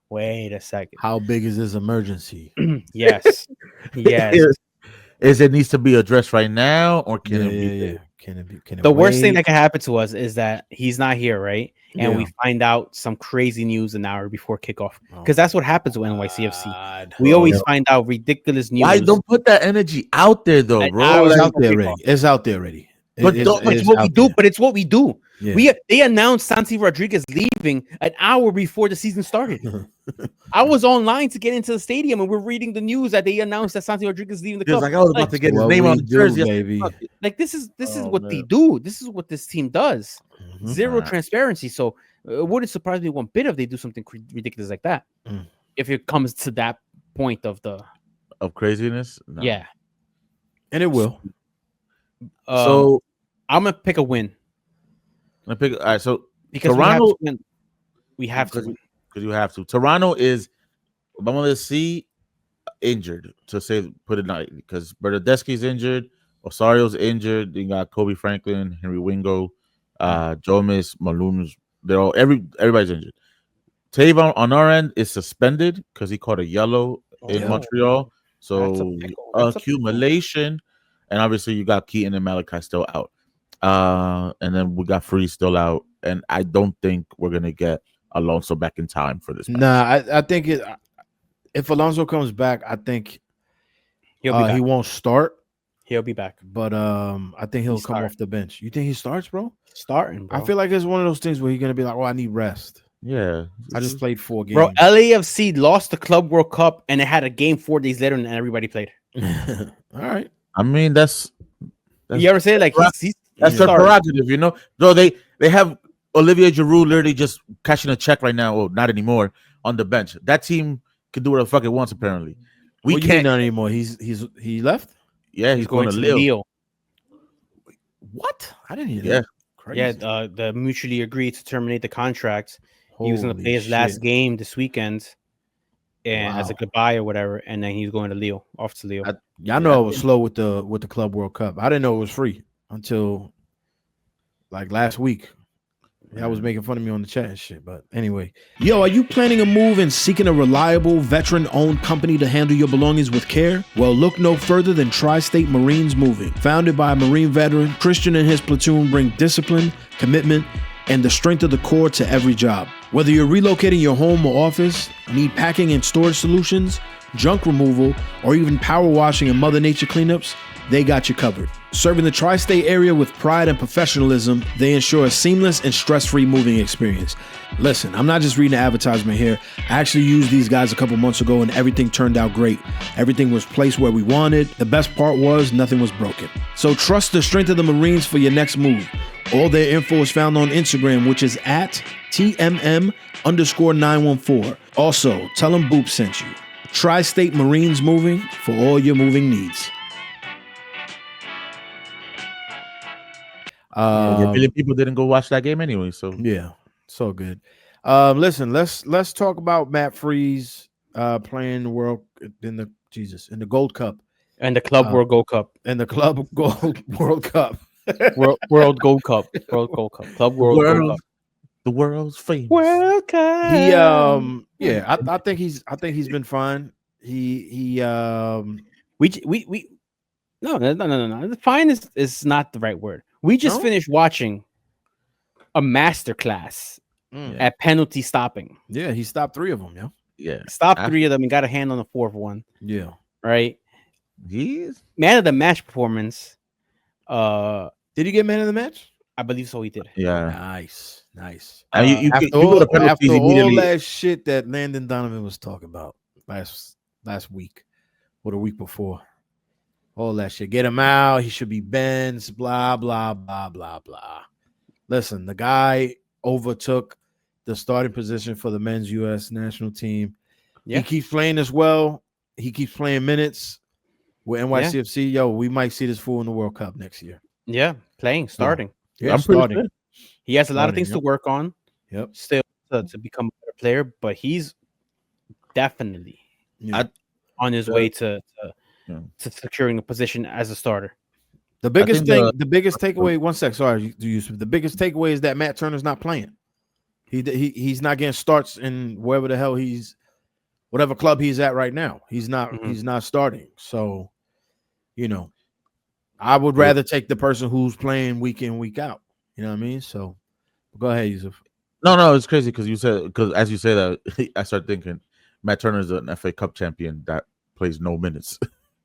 wait a second. How big is this emergency? Yes. Is it needs to be addressed right now, or can it be? Yeah. The worst thing that can happen to us is that he's not here, right? And we find out some crazy news an hour before kickoff, because that's what happens with NYCFC. We always find out ridiculous news. Why don't put that energy out there, though, bro? It's out there already. It's out there already. It's what we do. But it's what we do. Yeah. They announced Santi Rodriguez leaving an hour before the season started. I was online to get into the stadium, and we're reading the news that they announced that Santi Rodriguez is leaving the club. Like I was about to get his name on the jersey, baby. Like this is what they do. This is what this team does. Zero transparency. So it wouldn't surprise me one bit if they do something ridiculous like that. If it comes to that point of craziness, no. Yeah, and it will. So I'm gonna pick a win. All right, so because Toronto, we have to win. Because you have to. Toronto is, vamos a decir, injured, to say, put it nice, because Bernadeschi's injured, Osario's injured, you got Kobe Franklin, Henry Wingo, Jomis, Malum's, everybody's injured. Tavon on our end is suspended because he caught a yellow in Montreal. So accumulation, and obviously you got Keaton and Malachi still out. And then we got Freese still out, and I don't think we're gonna get Alonso back in time for this match. Nah, I think if Alonso comes back, I think he won't start. He'll be back, but I think he'll come off the bench. You think he starts, bro? Starting, bro. I feel like it's one of those things where he's gonna be like, "Oh, I need rest." Yeah, I just played 4 games. Bro, LAFC lost the Club World Cup, and it had a game 4 days later, and everybody played. All right. I mean, that's you ever say like that's their prerogative, you know? Though they have Olivier Giroud literally just cashing a check right now. Well, not anymore on the bench. That team can do whatever the fuck it wants. Apparently, we can't not anymore. He left. Yeah, he's going to Lille. What? I didn't hear that. Crazy. Yeah, the mutually agreed to terminate the contract. He was going to play his last game this weekend, and as a goodbye or whatever, and then he's going to Lille, off to Lille. Y'all know I was slow with the Club World Cup. I didn't know it was free until like last week. Y'all was making fun of me on the chat and shit. But anyway, are you planning a move and seeking a reliable, veteran-owned company to handle your belongings with care? Well, look no further than Tri-State Marines Moving. Founded by a Marine veteran, Christian and his platoon bring discipline, commitment, and the strength of the core to every job. Whether you're relocating your home or office, need packing and storage solutions, junk removal, or even power washing and Mother Nature cleanups, they got you covered. Serving the tri-state area with pride and professionalism, they ensure a seamless and stress-free moving experience. Listen, I'm not just reading the advertisement here. I actually used these guys a couple months ago and everything turned out great. Everything was placed where we wanted. The best part was nothing was broken. So trust the strength of the Marines for your next move. All their info is found on Instagram, which is at TMM_914. Also, tell them Boop sent you. Tri-State Marines Moving for all your moving needs. Really, people didn't go watch that game anyway, so yeah, so good. Listen, let's talk about Matt Freese playing the in the Gold Cup and the Club World Gold Cup and the Club Gold World Cup, World Gold Cup, World Gold Cup, Club World Gold Cup, the world's famous World Cup. He I think he's been fine. We no. Fine is not the right word. We just finished watching a masterclass at penalty stopping. Yeah, he stopped 3 of them. Yeah, stopped 3 of them and got a hand on the 4th one. Yeah, right. He's man of the match performance. Did he get man of the match? I believe so. He did. Yeah, nice. You go to penalties all that shit that Landon Donovan was talking about last week or the week before. All that shit. Get him out. He should be benched. Blah, blah, blah, blah, blah. Listen, the guy overtook the starting position for the men's U.S. national team. Yeah. He keeps playing as well. He keeps playing minutes with NYCFC. Yeah. We might see this fool in the World Cup next year. Yeah, starting. Yeah, I'm starting. He has a lot of things to work on. Yep. Still to become a better player, but he's definitely on his way to securing a position as a starter. The biggest takeaway. One sec, sorry, Yousef. The biggest takeaway is that Matt Turner's not playing. He's not getting starts in wherever the hell whatever club he's at right now. He's not starting. So, I would rather take the person who's playing week in, week out. You know what I mean? So go ahead, Yousef. No, it's crazy because as you say that, I start thinking Matt Turner's an FA Cup champion that plays no minutes.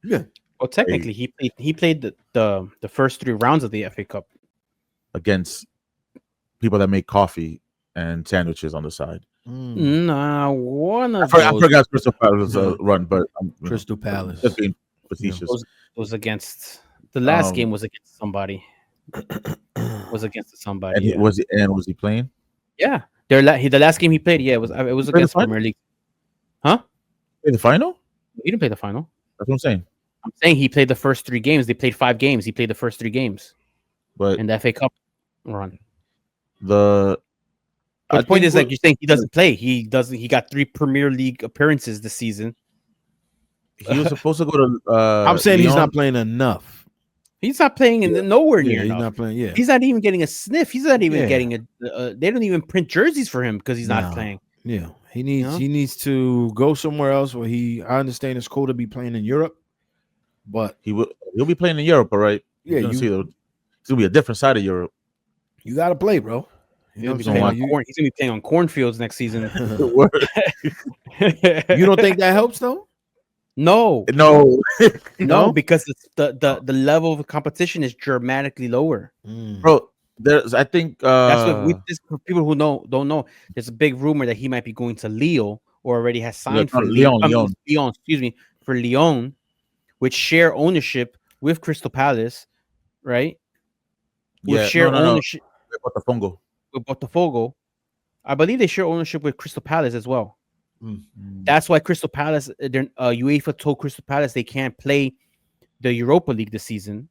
Yeah. Well, technically, he played the first 3 rounds of the FA Cup against people that make coffee and sandwiches on the side. Nah, one of I forgot Crystal Palace run, but Crystal Palace. Just being facetious. Was against the last game was against somebody. Was against somebody. And was he playing? Yeah, the last game he played. Yeah, it was against Premier League. Huh? Play the final? He didn't play the final. That's what I'm saying. I'm saying he played the first 3 games. They played 5 games. He played the first 3 games. But in the FA Cup run. The point is, like you're saying, he doesn't play. He doesn't. He got 3 Premier League appearances this season. He was supposed to go to. I'm saying Lyon. He's not playing enough. He's not playing in nowhere near He's enough. not playing. Yeah, he's not even getting a sniff. He's not even getting a. They don't even print jerseys for him because he's not playing. Yeah, he needs to go somewhere else where I understand it's cool to be playing in Europe, but he'll be playing in Europe, all right. Yeah, it's gonna be a different side of Europe. You got to play, bro. He's gonna be playing on cornfields next season. You don't think that helps though? No, because it's the level of competition is dramatically lower, bro. I think that's what for people who don't know. There's a big rumor that he might be going to Lyon or already has signed for Lyon. Excuse me, for Lyon, which share ownership with Crystal Palace, right? Ownership with Botafogo. I believe they share ownership with Crystal Palace as well. That's why Crystal Palace, UEFA told Crystal Palace they can't play the Europa League this season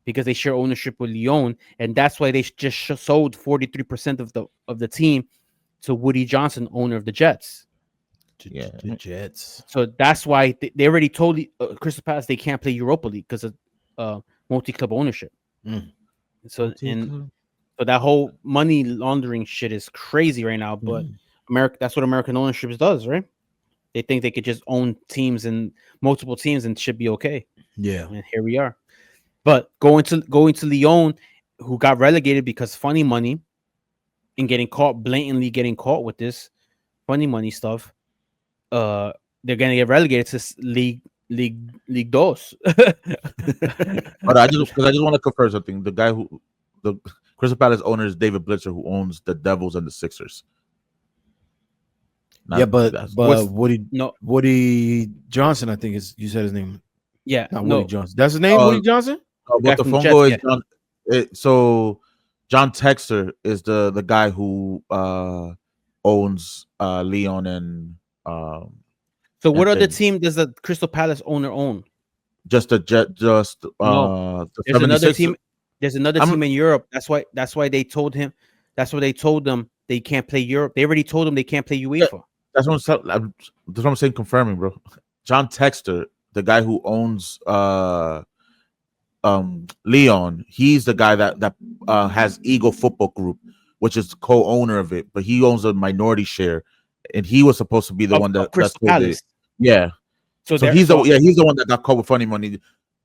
because they share ownership with Lyon, and that's why they just sold 43% of the team to Woody Johnson, owner of the Jets. The Jets. So that's why they already told Crystal Palace they can't play Europa League because of multi-club ownership. So that whole money laundering shit is crazy right now, but that's what American ownership does, right? They think they could just own teams and multiple teams and should be okay. Yeah, and here we are. But going to Lyon, who got relegated because funny money, and blatantly getting caught with this funny money stuff, they're gonna get relegated to League Dos. But I just want to confirm something. The Crystal Palace owner is David Blitzer, who owns the Devils and the Sixers. But Woody Johnson, I think you said his name. Yeah, Woody Johnson. That's his name, Woody Johnson. But the Fungo is John. So John Texter is the guy who owns Lyon and. So what other team does the Crystal Palace owner own? There's another team. There's another team in Europe. That's why they told him. That's why they told them they can't play Europe. They already told them they can't play UEFA. That's what I'm saying. Confirming, bro. John Texter, the guy who owns Lyon, he's the guy that has Eagle Football Group, which is the co-owner of it, but he owns a minority share, and he was supposed to be the one that Crystal Palace. Yeah. So he's the one that got caught with funny money.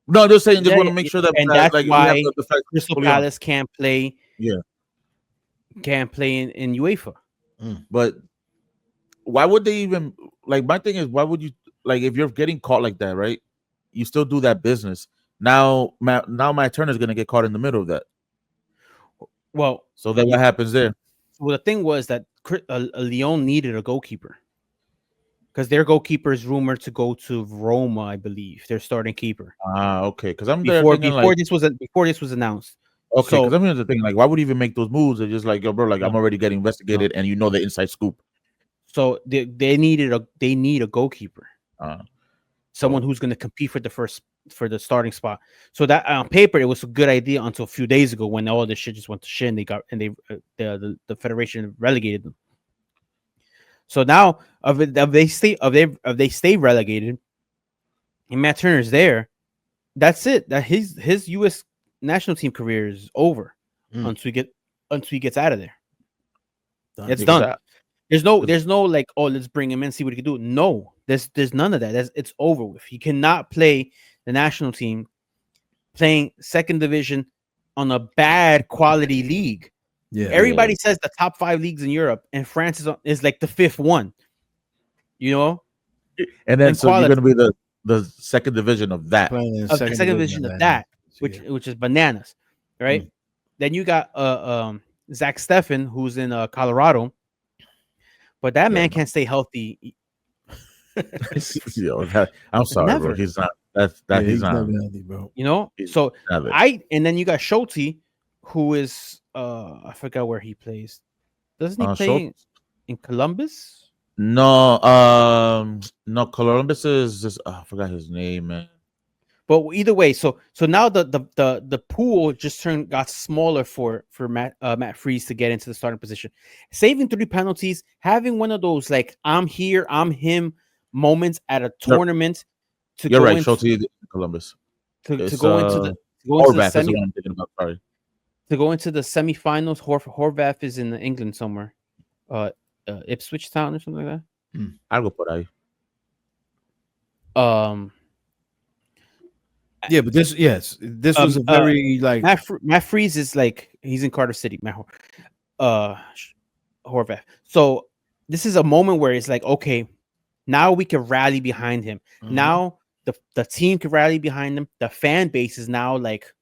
No, I'm just saying, want to make sure that, and that's why Crystal Palace can't play. Yeah, can't play in UEFA. But why would they even my thing is, why would you if you're getting caught like that, right? You still do that business. Now my Turner's gonna get caught in the middle of that. Well, so then what happens there? Well, the thing was that Lyon needed a goalkeeper because their goalkeeper is rumored to go to Roma, I believe. Their starting keeper. Okay. Because before this was announced. Okay, because here's the thing: why would you even make those moves? They're just yo, bro, I'm already getting investigated, and you know the inside scoop. So they need a goalkeeper, someone who's going to compete for the starting spot. So that on paper it was a good idea until a few days ago when all this shit just went to shit and the federation relegated them. So now if they stay relegated, and Matt Turner's there, that's it. That his U.S. national team career is over until he gets out of there. It's done. There's no let's bring him in, see what he can do. No, there's none of that. It's over with. He cannot play the national team playing second division on a bad quality league. Yeah, everybody says the top 5 leagues in Europe, and France is like the 5th one. You know, and then so you're going to be the second division of that, second division of that, which is bananas, right? Then you got Zach Steffen, who's in Colorado, but that man can't stay healthy. I'm sorry, bro. He's not. He's not healthy, bro. You know, so and then you got Schulte, who is I forgot where he plays. Doesn't he play in Columbus? No, no. Columbus is just I forgot his name, man. But either way, so now the pool just got smaller for Matt Freese to get into the starting position, saving 3 penalties, having one of those like I'm here, I'm him moments at a tournament. You're right, Schulte, Columbus. To go into the semi. I'm thinking about. Sorry. To go into the semifinals, Horvath is in England somewhere, Ipswich Town or something like that. I'll go for that. Yeah, but this was a very like Matt Freese is like he's in Carter City, Horvath. So this is a moment where it's like, okay, now we can rally behind him. Now the team can rally behind him. The fan base is now like,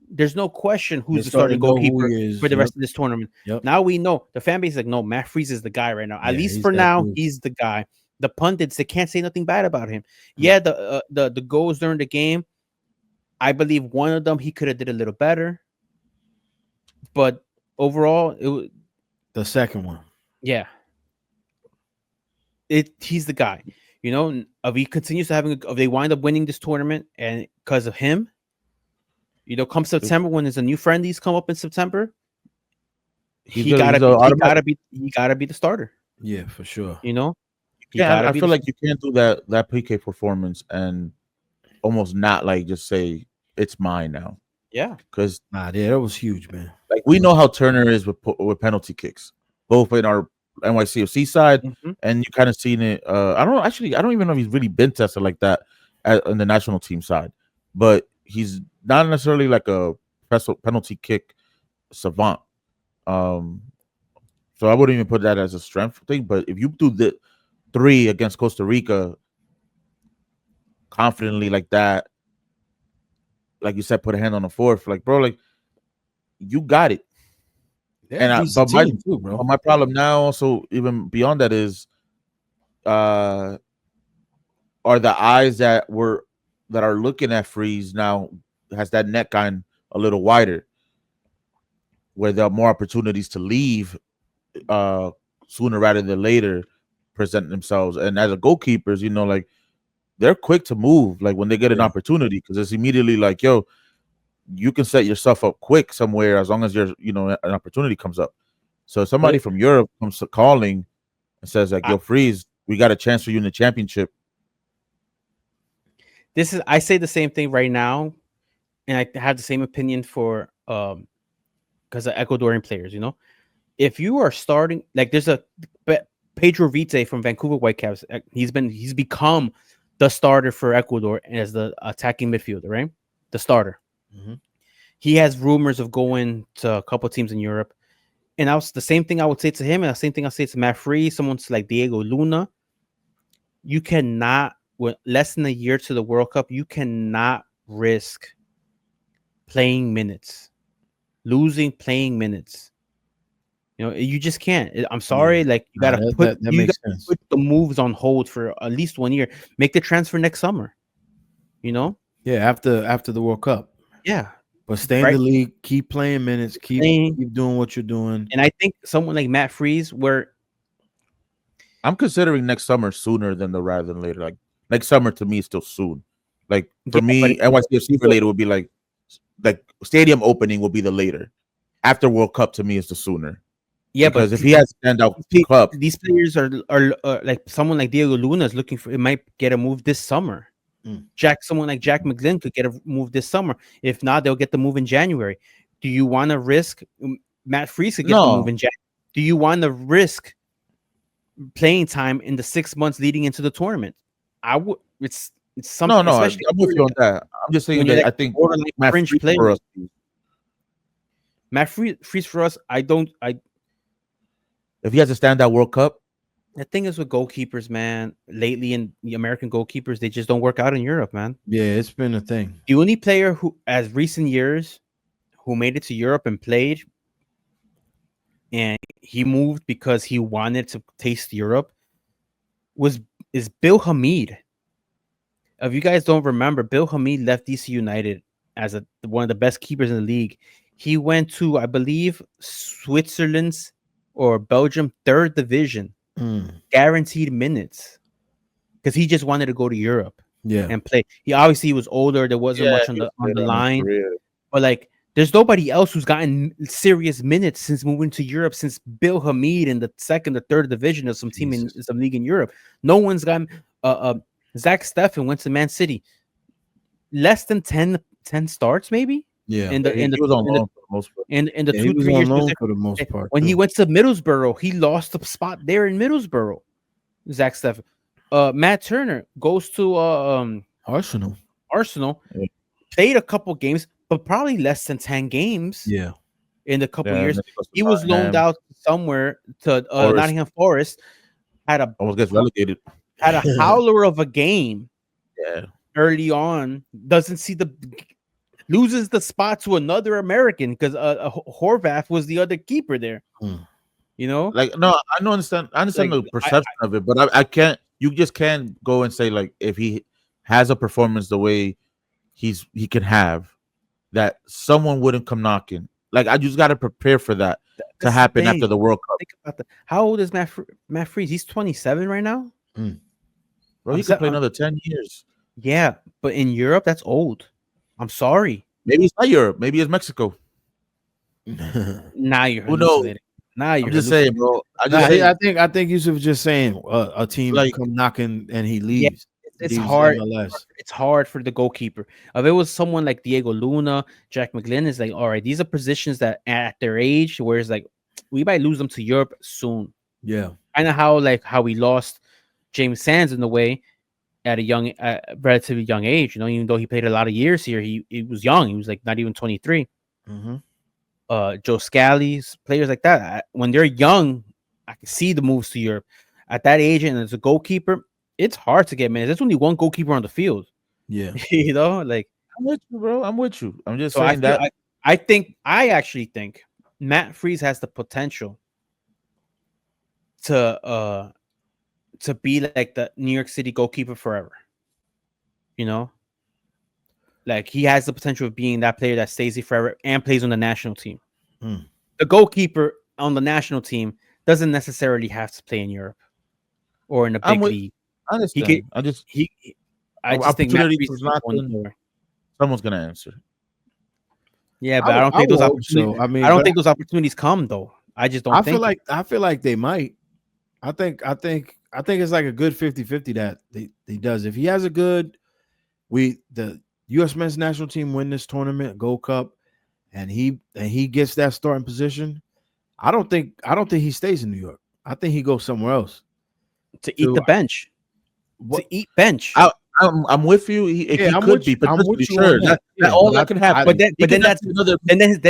there's no question who's the starting goalkeeper for the rest of this tournament. Now we know the fan base is like, no, Matt Freese is the guy right now. At least for now, he's the guy. The pundits, they can't say nothing bad about him. Yeah, the goals during the game, I believe one of them he could have did a little better, but overall, it was the second one. Yeah, he's the guy. You know, if he continues to if they wind up winning this tournament, and because of him, you know, come September when there's a new friendlies come up in September, he gotta be the starter. Yeah, for sure. You know, I feel like you can't do that PK performance and almost not like just say it's mine now. Yeah, because that was huge, man. Like we know how Turner is with penalty kicks, both in our NYCFC side, and you kind of seen it. I don't even know if he's really been tested like that on the national team side, but he's not necessarily like a penalty kick savant. So I wouldn't even put that as a strength thing. But if you do the 3 against Costa Rica confidently like that, like you said, put a hand on the 4th, like bro, like you got it. And my problem now, also even beyond that, is are the eyes that are looking at Freese now, has that net gone a little wider, where there are more opportunities to leave sooner rather than later present themselves. And as a goalkeepers, you know, like they're quick to move, like when they get an opportunity, because it's immediately like, yo, you can set yourself up quick somewhere as long as an opportunity comes up. So if somebody from Europe comes calling and says like, yo, Freese, we got a chance for you in the championship. I say the same thing right now, and I have the same opinion for because of Ecuadorian players. You know, if you are starting, like there's a Pedro Vite from Vancouver Whitecaps, he's become the starter for Ecuador as the attacking midfielder, right? The starter. He has rumors of going to a couple teams in Europe, and the same thing I would say to him, and the same thing I say to Matt Freese, someone like Diego Luna. You cannot, with less than a year to the World Cup, you cannot risk playing minutes, losing playing minutes. You know, you just can't. I'm sorry, like you gotta put the moves on hold for at least 1 year. Make the transfer next summer. You know? Yeah, after the World Cup. Yeah, but stay in the league, keep playing minutes, keep doing what you're doing. And I think someone like Matt Freese, where I'm considering next summer sooner than rather than later. Like next summer to me is still soon. Like for me, NYCFC related would be like stadium opening will be the later. After World Cup to me is the sooner. Yeah, because if he has a standout club, these players are like someone like Diego Luna is looking for. It might get a move this summer. Someone like Jack McGlynn could get a move this summer. If not, they'll get the move in January. Do you want to risk Matt Freese could get the move in January? Do you want to risk playing time in the 6 months leading into the tournament? No, I'm with you on that. I'm just saying that like I think Matt Freese Freese for us. Matt Freese for us. If he has a standout World Cup. The thing is with goalkeepers, man, lately in the American goalkeepers, they just don't work out in Europe, man. Yeah, it's been a thing. The only player who, as recent years, who made it to Europe and played, and he moved because he wanted to taste Europe, is Bill Hamid. If you guys don't remember, Bill Hamid left DC United as one of the best keepers in the league. He went to, I believe, Switzerland's or Belgium 3rd division. Guaranteed minutes because he just wanted to go to Europe and play. He obviously was older, there wasn't much on the line, but like there's nobody else who's gotten serious minutes since moving to Europe since Bill Hamid in the 2nd or 3rd division of some team in some league in Europe. No one's gotten Zach Steffen went to Man City, less than 10 starts maybe. Yeah, in the 2-3 years for the most part. When he went to Middlesbrough, he lost a spot there in Middlesbrough. Zach Steffen. Matt Turner goes to Arsenal. Yeah. Played a couple games, but probably less than 10 games. Yeah, in the couple years. He was loaned out somewhere to Nottingham Forest. Almost gets relegated. Had a howler of a game. Yeah. Early on, loses the spot to another American because Horvath was the other keeper there. You know, like no, I don't understand. I understand the perception of it, but I can't. You just can't go and say like if he has a performance the way he can have, that someone wouldn't come knocking. Like I just got to prepare for that to happen after the World Cup. Think about that. How old is Matt Freese? He's 27 right now. Bro, he could play another 10 years. Yeah, but in Europe, that's old. I'm sorry. Maybe it's not Europe. Maybe it's Mexico. Now you're hallucinating. Now you're just saying, bro. I think Yousef was just saying a team come knocking and he leaves. Yeah, it's hard. It's hard for the goalkeeper. If it was someone like Diego Luna, Jack McGlynn, is like, all right, these are positions that at their age, where it's like we might lose them to Europe soon. Yeah, I know how we lost James Sands in the way at a relatively young age. You know, even though he played a lot of years here, he was young. He was like not even 23. Joe Scally's players like that. When they're young, I can see the moves to Europe. At that age, and as a goalkeeper, it's hard to get minutes. There's only one goalkeeper on the field. Yeah, you know, like I'm with you, bro. I'm with you. I'm just saying that. I actually think Matt Freese has the potential to be like the New York City goalkeeper forever. You know, like he has the potential of being that player that stays here forever and plays on the national team. The goalkeeper on the national team doesn't necessarily have to play in Europe or in a big league. I understand. I just think someone's gonna answer. Yeah, but I don't think those opportunities. I don't think those opportunities come though. I just don't. I feel like they might. I think it's like a good 50-50 that he does. If he has a good, the U.S. men's national team win this tournament, Gold Cup, and he gets that starting position, I don't think he stays in New York. I think he goes somewhere else to eat the bench. To eat bench. I'm with you. He could be, but sure. All that can happen. Then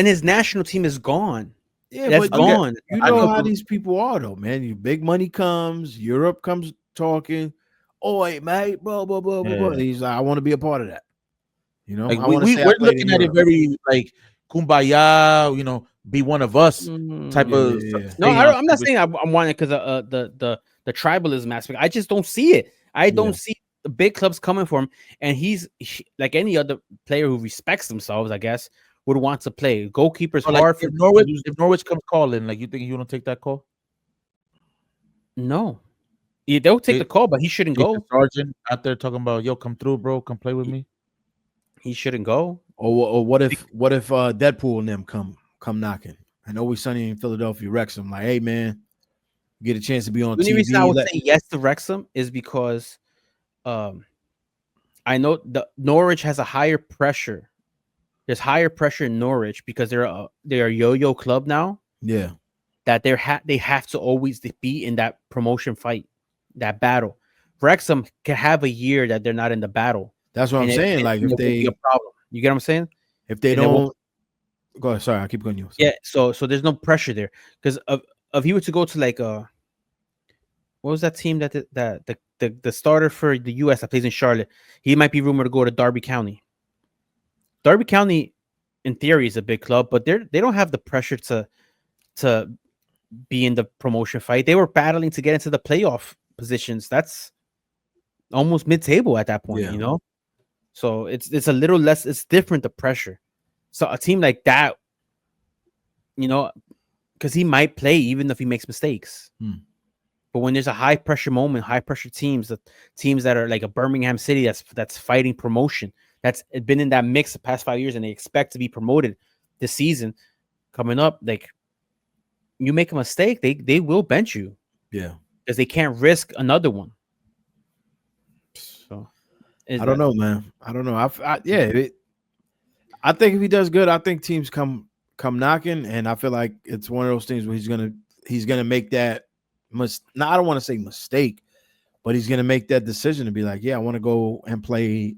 his national team is gone. Yeah, that's gone. You know how these people are, though, man. Your big money comes, Europe comes talking. Oh, hey, mate, blah blah blah blah. He's like, I want to be a part of that. You know, like we're looking at it very like kumbaya. You know, be one of us type of. Yeah. No, I'm not saying I'm wanting because the tribalism aspect. I just don't see it. I don't see the big clubs coming for him, and he's like any other player who respects themselves, I guess, would want to play. Goalkeeper's hard for Norwich. If Norwich comes calling, like you think you don't take that call? No, they'll take the call, but he shouldn't go. Sergeant out there talking about, yo, come through, bro, come play with me. He shouldn't go. Or what if Deadpool and them come knocking? I know we Sunny in Philadelphia Wrexham. Like, hey man, get a chance to be on TV. The only reason I would say yes to Wrexham is because I know the Norwich has a higher pressure. There's higher pressure in Norwich because they're a yo-yo club now. Yeah, that they have to always be in that promotion fight, that battle. Wrexham can have a year that they're not in the battle. That's what I'm saying. Like if they a problem, you get what I'm saying? If they don't go ahead. Sorry, I keep going. Yeah. So there's no pressure there because if he were to go to like what was that team that the starter for the U.S. that plays in Charlotte? He might be rumored to go to Derby County. Derby County, in theory, is a big club, but they don't have the pressure to be in the promotion fight. They were battling to get into the playoff positions. That's almost mid-table at that point, you know. So it's a little less. It's different, the pressure. So a team like that, you know, because he might play even if he makes mistakes. But when there's a high pressure moment, high pressure teams that are like a Birmingham City that's fighting promotion, that's been in that mix the past 5 years, and they expect to be promoted this season coming up, like you make a mistake, they will bench you. Yeah. Because they can't risk another one. So I don't know, man. I don't know. I think if he does good, I think teams come knocking, and I feel like it's one of those things where he's gonna make that I don't want to say mistake, but he's gonna make that decision to be like, yeah, I want to go and play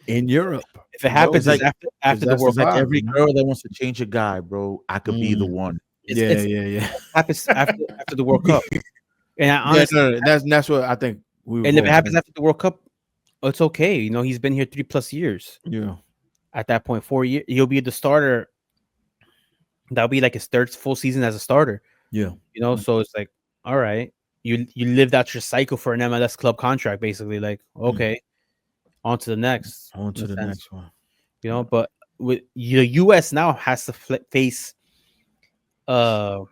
in Europe. If it happens like after the World Cup, every girl that wants to change a guy, bro, I could be the one. Yeah. Happens after the World Cup, and honestly, that's what I think. And if it happens after the World Cup, it's okay. You know, he's been here 3+ years. Yeah. At that point, 4 years, he'll be the starter. That'll be like his third full season as a starter. Yeah. You know, so it's like, all right, you lived out your cycle for an MLS club contract, basically. Like, okay, on to the next. On to the next one. You know, but with the U.S. now has to face, I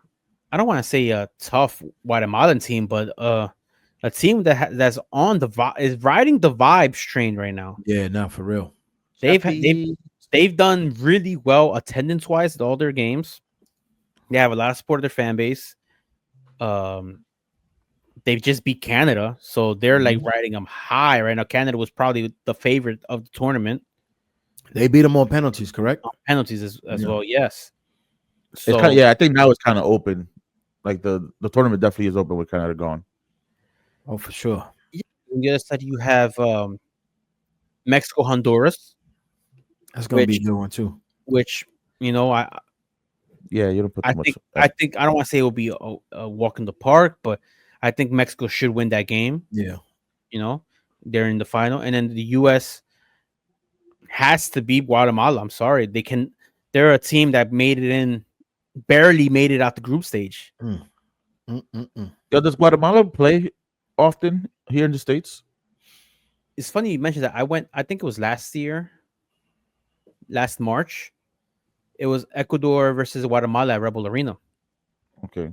don't want to say a tough Guatemalan team, but a team that's on is riding the vibes train right now. Yeah, not for real. They've done really well attendance wise at all their games. They have a lot of support of their fan base. They've just beat Canada, so they're like riding them high right now. Canada was probably the favorite of the tournament. They beat them on penalties, correct? On penalties as well, yes. So it's I think now it's kind of open. Like the tournament definitely is open with Canada gone. Oh, for sure. Yeah. On the other side, you have Mexico, Honduras. That's gonna be a good one too. Which, you know, you don't put too much. I think I don't want to say it will be a walk in the park, but I think Mexico should win that game. Yeah. You know, they're in the final, and then the U.S. has to beat Guatemala. I'm sorry, they're a team that barely made it out the group stage. Yo, does Guatemala play often here in the States? It's funny you mentioned that. I think it was last March. It was Ecuador versus Guatemala at Rebel Arena. Okay.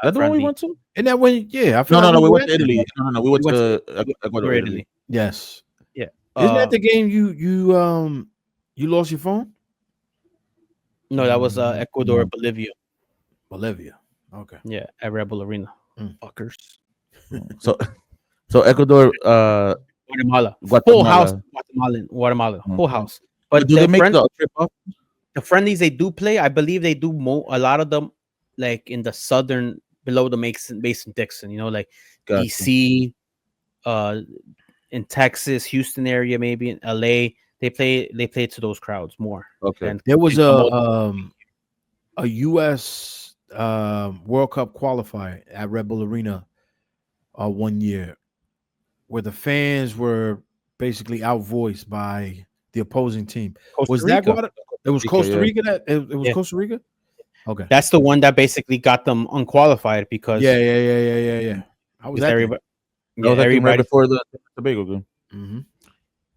That's the one we went to? And that when No, we went to Italy. No, we went to Ecuador, Italy. Yes. Yeah. Isn't that the game you lost your phone? No, that was Ecuador, Bolivia. Okay. Yeah, at Rebel Arena. Fuckers. So Ecuador, Guatemala. Full house, Guatemala. Whole house. But do they make the trip up? The friendlies they do play, I believe they do a lot of them like in the southern, below the Mason-Dixon, you know, like DC, in Texas, Houston area, maybe in LA. They play to those crowds more. Okay. There was a US World Cup qualifier at Rebel Arena 1 year where the fans were basically outvoiced by the opposing team. Was that it was Costa Rica? It was Costa Rica? Okay. That's the one that basically got them unqualified because I was everybody. Right before the Tobago game.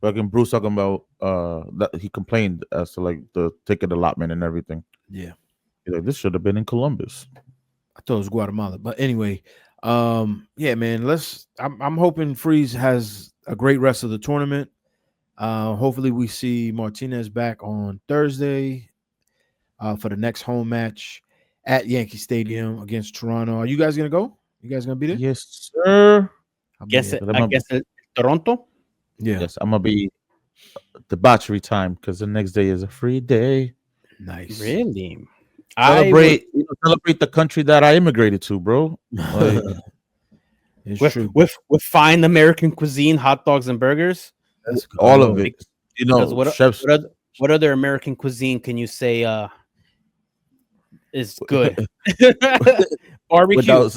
Fucking Bruce talking about that he complained as to like the ticket allotment and everything. Yeah. He's like, this should have been in Columbus. I thought it was Guatemala. But anyway, man, I'm hoping Freese has a great rest of the tournament. Hopefully we see Martinez back on Thursday for the next home match at Yankee Stadium against Toronto. Are you guys gonna go? You guys gonna be there? Yes, sir. I guess Toronto. Yeah. Yes, I'm gonna be debauchery time because the next day is a free day. Nice. Really? Celebrate the country that I immigrated to, bro. Like, It's true. With fine American cuisine, hot dogs and burgers. That's all of it. You know, chefs. What other American cuisine can you say is good? Barbecue.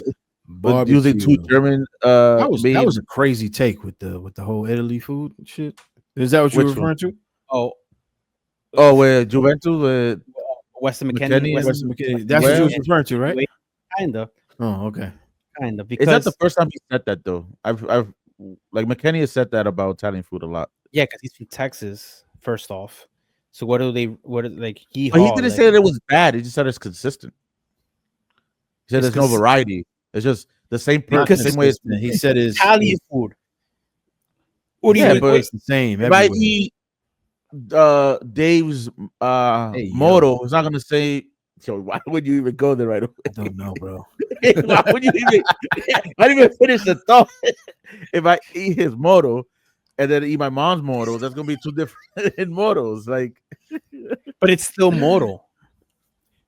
But using two German. That was a crazy take with the whole Italy food and shit. Is that what you're referring to? Where Juventus with Weston McKennie. That's what you was referring to, right? Kind of. Oh, okay. Kind of. Because is that the first time he said that though? I've like McKennie has said that about Italian food a lot. Yeah, because he's from Texas. First off, so what like he? But he didn't say that it was bad. He just said it's consistent. He said there's no variety. It's just the same person. Same way he said is Italian food. What do you mean? It's the same. If I eat Dave's motto, it's not gonna say. So why would you even go there right away? I don't know, bro. Why would you even? I didn't even finish the thought. If I eat his motto and then eat my mom's motto, that's gonna be two different mottos. Like, but it's still motto.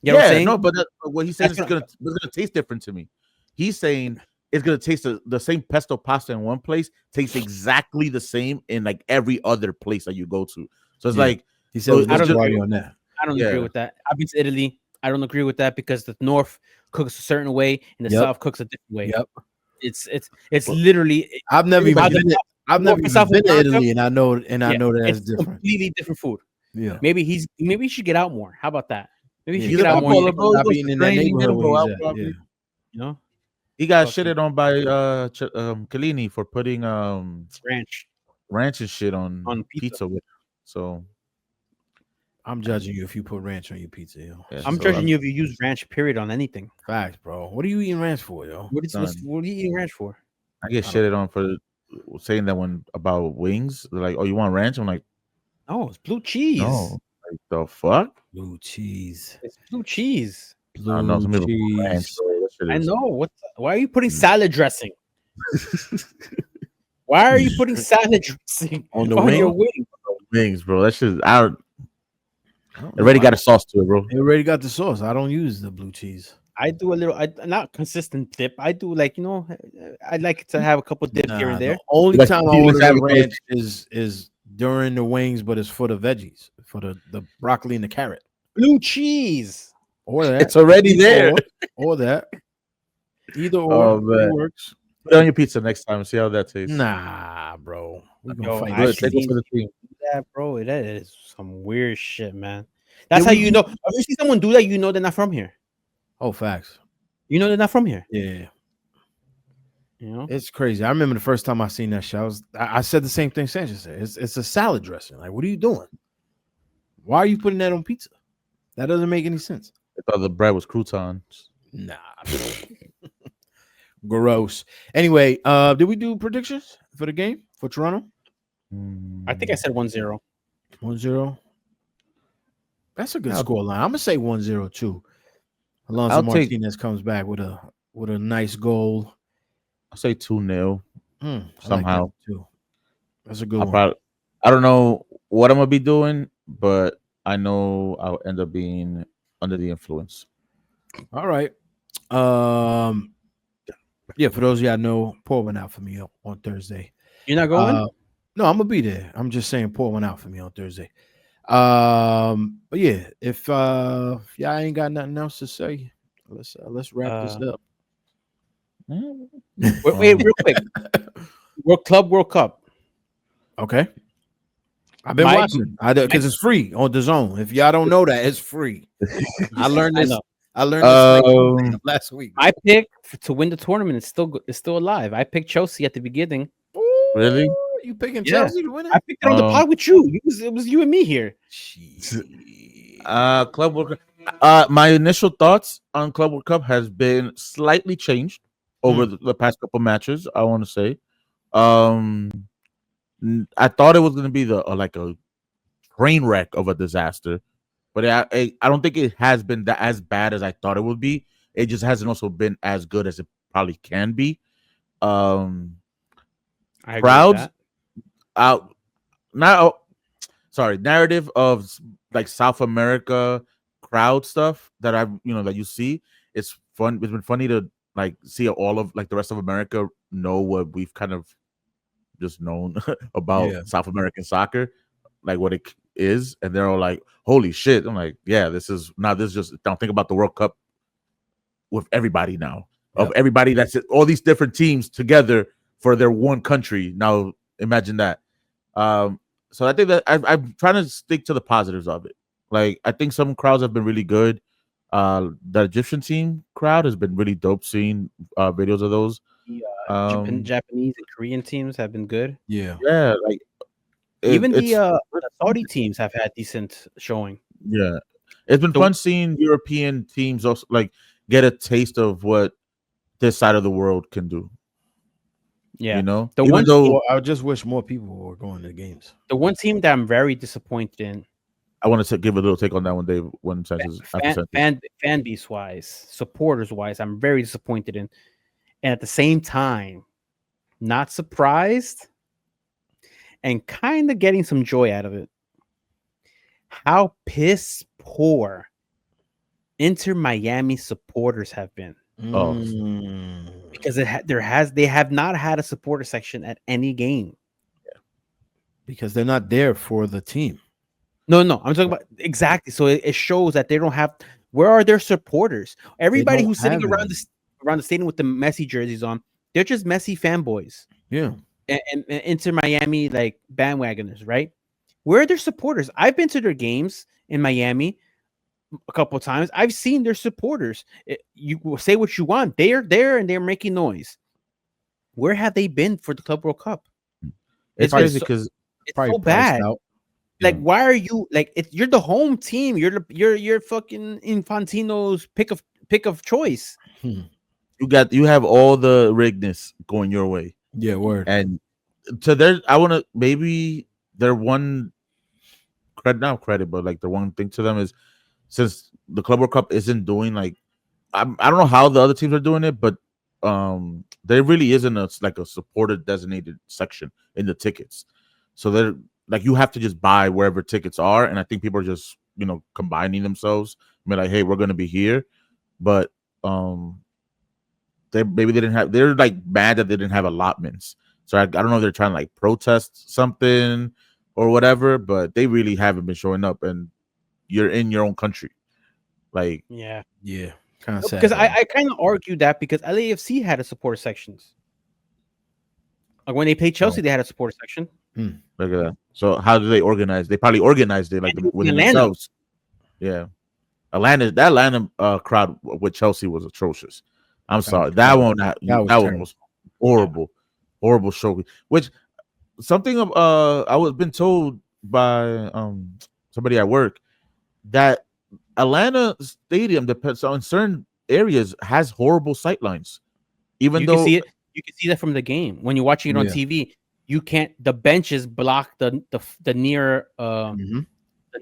You know what I'm saying? No, but what he's saying is it's gonna taste different to me. He's saying it's gonna taste the same pesto pasta in one place, tastes exactly the same in like every other place that you go to. So it's like he said, I don't agree on that. I don't agree with that. I've been to Italy. I don't agree with that because the North cooks a certain way and the South cooks a different way. Yep. It's literally. I've never even been to Italy, and I know that it's different. Completely different food. Yeah. Maybe he should get out more. How about that? Maybe he should get out more. In that neighborhood. You know, he got shitted on by Chiellini for putting ranch and shit on pizza with. So I'm judging you if you put ranch on your pizza, yo. Yeah, I'm judging you if you use ranch, period, on anything. Facts, bro. What are you eating ranch for, yo? What are you eating ranch for? I get shitted on for saying that one about wings. They're like, oh, you want ranch? I'm like, no, it's blue cheese. No, like the fuck? Blue cheese. It's blue cheese. Blue cheese. Ranch, I know. Why are you putting salad dressing? Why are you putting salad dressing on your wings, bro? That shit out. It already got a sauce to it, bro. It already got the sauce. I don't use the blue cheese. I do a little, not consistent dip. I do like, I like to have a couple dip here and there. The only time I order ranch is during the wings, but it's for the veggies, for the broccoli and the carrot. Blue cheese. Or that. It's already there. Or that. Either or works. Put it on your pizza next time and see how that tastes. Nah, bro. We're gonna fight. Yeah, bro. That is some weird shit, man. That's how you know. If you see someone do that, you know they're not from here. Oh, facts. You know they're not from here. Yeah. You know, it's crazy. I remember the first time I seen that shit. I said the same thing Sanchez said. It's a salad dressing. Like, what are you doing? Why are you putting that on pizza? That doesn't make any sense. I thought the bread was croutons. Nah. Gross. Anyway, did we do predictions for the game for Toronto? I think I said 1-0. 1-0. That's a good score line. I'm gonna say 1-0 too. Alonso Martinez comes back with a nice goal. I'll say 2-0 somehow. Like too. That's a good one. I don't know what I'm gonna be doing, but I know I'll end up being under the influence. All right. Yeah, for those of y'all know, pour one out for me on Thursday. You're not going? No, I'm gonna be there. I'm just saying pour one out for me on Thursday. But yeah, if y'all ain't got nothing else to say, let's wrap this up. Wait, real quick. World Cup. Okay. I've been watching because it's free on the Zone. If y'all don't know that, it's free. I learned this. I learned this last week. I picked to win the tournament. It's still alive. I picked Chelsea at the beginning. Ooh, really? You picking Chelsea to win it? I picked it on the pod with you. It was you and me here. Club World Cup. My initial thoughts on Club World Cup has been slightly changed over the past couple matches. I want to say, I thought it was going to be like a train wreck of a disaster, but I don't think it has been as bad as I thought it would be. It just hasn't also been as good as it probably can be. Crowds out now. Sorry, narrative of like South America crowd stuff that that you see. It's fun. It's been funny to like see all of like the rest of America know what we've kind of just known about South American soccer, like what it is, and they're all like, "Holy shit!" I'm like, "Yeah, this is just don't think about the World Cup with everybody now of everybody that's all these different teams together for their one country. Now imagine that." So I think that I'm trying to stick to the positives of it. Like I think some crowds have been really good. The Egyptian team crowd has been really dope. Seeing videos of those. The Japanese and Korean teams have been good. Yeah, like even the Saudi teams have had decent showing. Yeah, it's been fun seeing European teams also like get a taste of what this side of the world can do. Yeah, you know, even though I just wish more people were going to the games. The one team that I'm very disappointed in. I wanted to give a little take on that one, Dave. When Sanchez, fan base wise, supporters wise, I'm very disappointed in, and at the same time, not surprised, and kind of getting some joy out of it. How piss poor Inter Miami supporters have been. Because they have not had a supporter section at any game. Because they're not there for the team. No, I'm talking about exactly. So it shows that they don't have. Where are their supporters? Everybody who's sitting around the stadium with the Messi jerseys on, they're just Messi fanboys. Yeah, and Inter Miami like bandwagoners, right? Where are their supporters? I've been to their games in Miami a couple of times. I've seen their supporters. You say what you want. They are there and they're making noise. Where have they been for the Club World Cup? It's crazy because it's so bad. Like, why are you like? You're the home team. You're fucking Infantino's pick of choice. You have all the rigness going your way. Yeah, word. And to their, I want to maybe their one not credit, but like the one thing to them is since the Club World Cup isn't doing like I don't know how the other teams are doing it, but there really isn't a supporter designated section in the tickets. So they're like you have to just buy wherever tickets are, and I think people are just combining themselves. I mean, like, hey, we're gonna be here, but they're like mad that they didn't have allotments. So I don't know if they're trying to like protest something or whatever, but they really haven't been showing up, and you're in your own country. Like, yeah, kind of sad. Because I kind of argued that because LAFC had a supporter sections. Like when they played Chelsea, they had a supporter section. Look at that. So how do they organize? They probably organized it like within themselves. Yeah, that Atlanta crowd with Chelsea was atrocious. I'm sorry, that one was horrible show. Which something I was been told by somebody at work that Atlanta Stadium depends on certain areas has horrible sightlines. Even though you can see that from the game when you're watching it on TV. You can't. The benches block the near the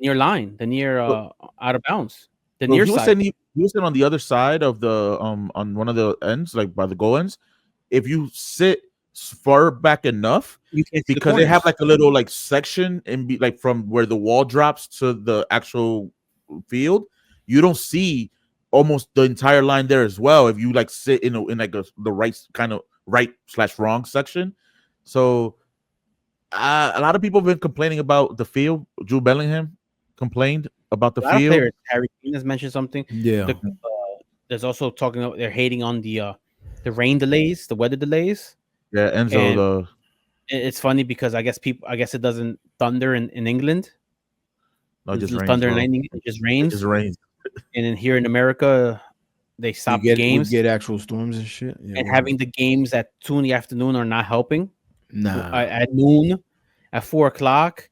near line, the near out of bounds. The near side. He was on the other side of the on one of the ends, like by the goal ends. If you sit far back enough, you can't see because they have like a little like section and be like from where the wall drops to the actual field, you don't see almost the entire line there as well. If you like sit in like the right kind of right/wrong section. So a lot of people have been complaining about the field. Jude Bellingham complained about the field. Harry Kane has mentioned something. Yeah. There's also talking about they're hating on the rain delays, the weather delays. Yeah, Enzo. It's funny because I guess it doesn't thunder in England. No, it just rains, thunder and lightning. It just rains. And then here in America, they stop games. We get actual storms and shit. Yeah, and having the games at 2 p.m. are not helping. Nah. At noon, at 4 o'clock.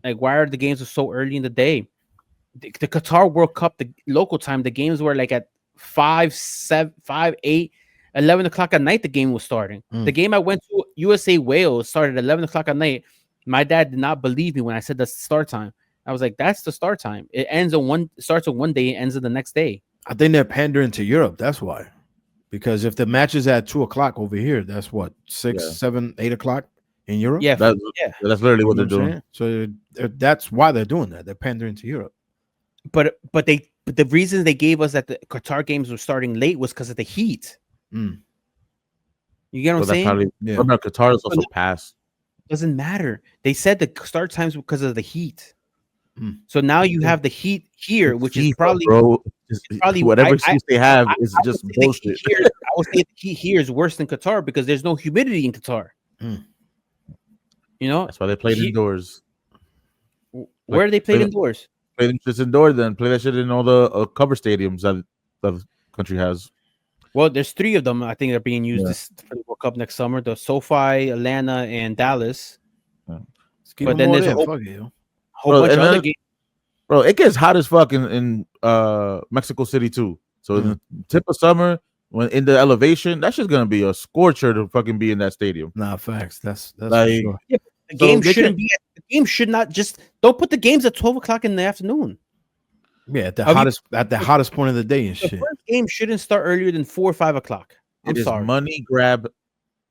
Like, why are the games so early in the day? The Qatar World Cup, the local time, the games were like at 5, 7, 5, 8, 11 o'clock at night. The game was starting. The game I went to, USA Wales, started at 11 o'clock at night. My dad did not believe me when I said that's the start time. I was like, that's the start time. It starts on one day, ends on the next day. I think they're pandering to Europe. That's why. Because if the match is at 2 o'clock over here, that's what 6, 7, 8 o'clock in Europe. Yeah, that's literally what they're doing. So that's why they're doing that. They're pandering to Europe. But the reason they gave us that the Qatar games were starting late was because of the heat. You get what I'm saying? Probably, yeah. No, Qatar is also passed. Doesn't matter. They said the start times because of the heat. So now you have the heat here, which is probably, bro. probably whatever excuse they have is just bullshit. I would say the heat here is worse than Qatar because there's no humidity in Qatar. You know, that's why they played indoors. Where they played indoors? Play them just indoors, then play that shit in all the cover stadiums that the country has. Well, there's 3 of them. I think they're being used for the World Cup next summer: the SoFi, Atlanta, and Dallas. But then there's a whole bunch of other games. Bro, it gets hot as fuck in Mexico City too. So in the tip of summer, when in the elevation, that's just gonna be a scorcher to fucking be in that stadium. Nah, facts. That's like, for sure. Yeah, the game shouldn't be. The game should not just. Don't put the games at 12 o'clock in the afternoon. Yeah, at the hottest point of the day and shit. The first game shouldn't start earlier than 4 or 5 o'clock. I'm sorry. Money grab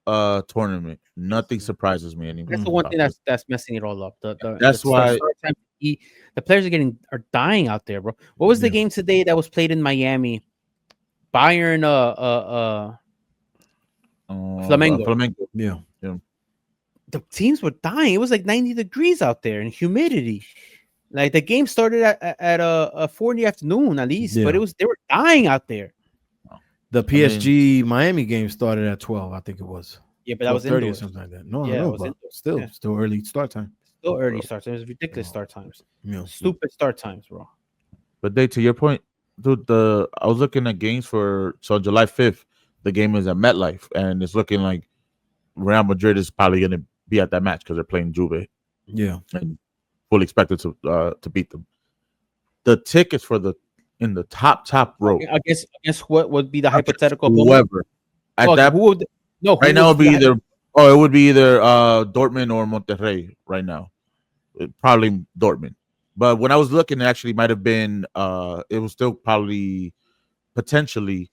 tournament. Nothing surprises me anymore. That's the one thing that's messing it all up. That's why the players are dying out there, bro. What was the game today that was played in Miami? Bayern Flamengo. Yeah. The teams were dying. It was like 90 degrees out there and humidity. Like the game started at 4 in the afternoon at least, but they were dying out there. The PSG Miami game started at 12, I think it was. Yeah, but that was indoors. Or something like that. No, yeah, but still early start time. Still early start time. It was ridiculous start times. Yeah. Stupid start times, bro. But Dave, to your point, dude, I was looking at games so July 5th, the game is at MetLife, and it's looking like Real Madrid is probably going to be at that match because they're playing Juve. Yeah, and fully expected to beat them. The tickets in the top row. I guess what would be the hypothetical? Whoever at that right now it would be either Dortmund or Monterrey right now. Probably Dortmund. But when I was looking, it actually might have been it was still probably potentially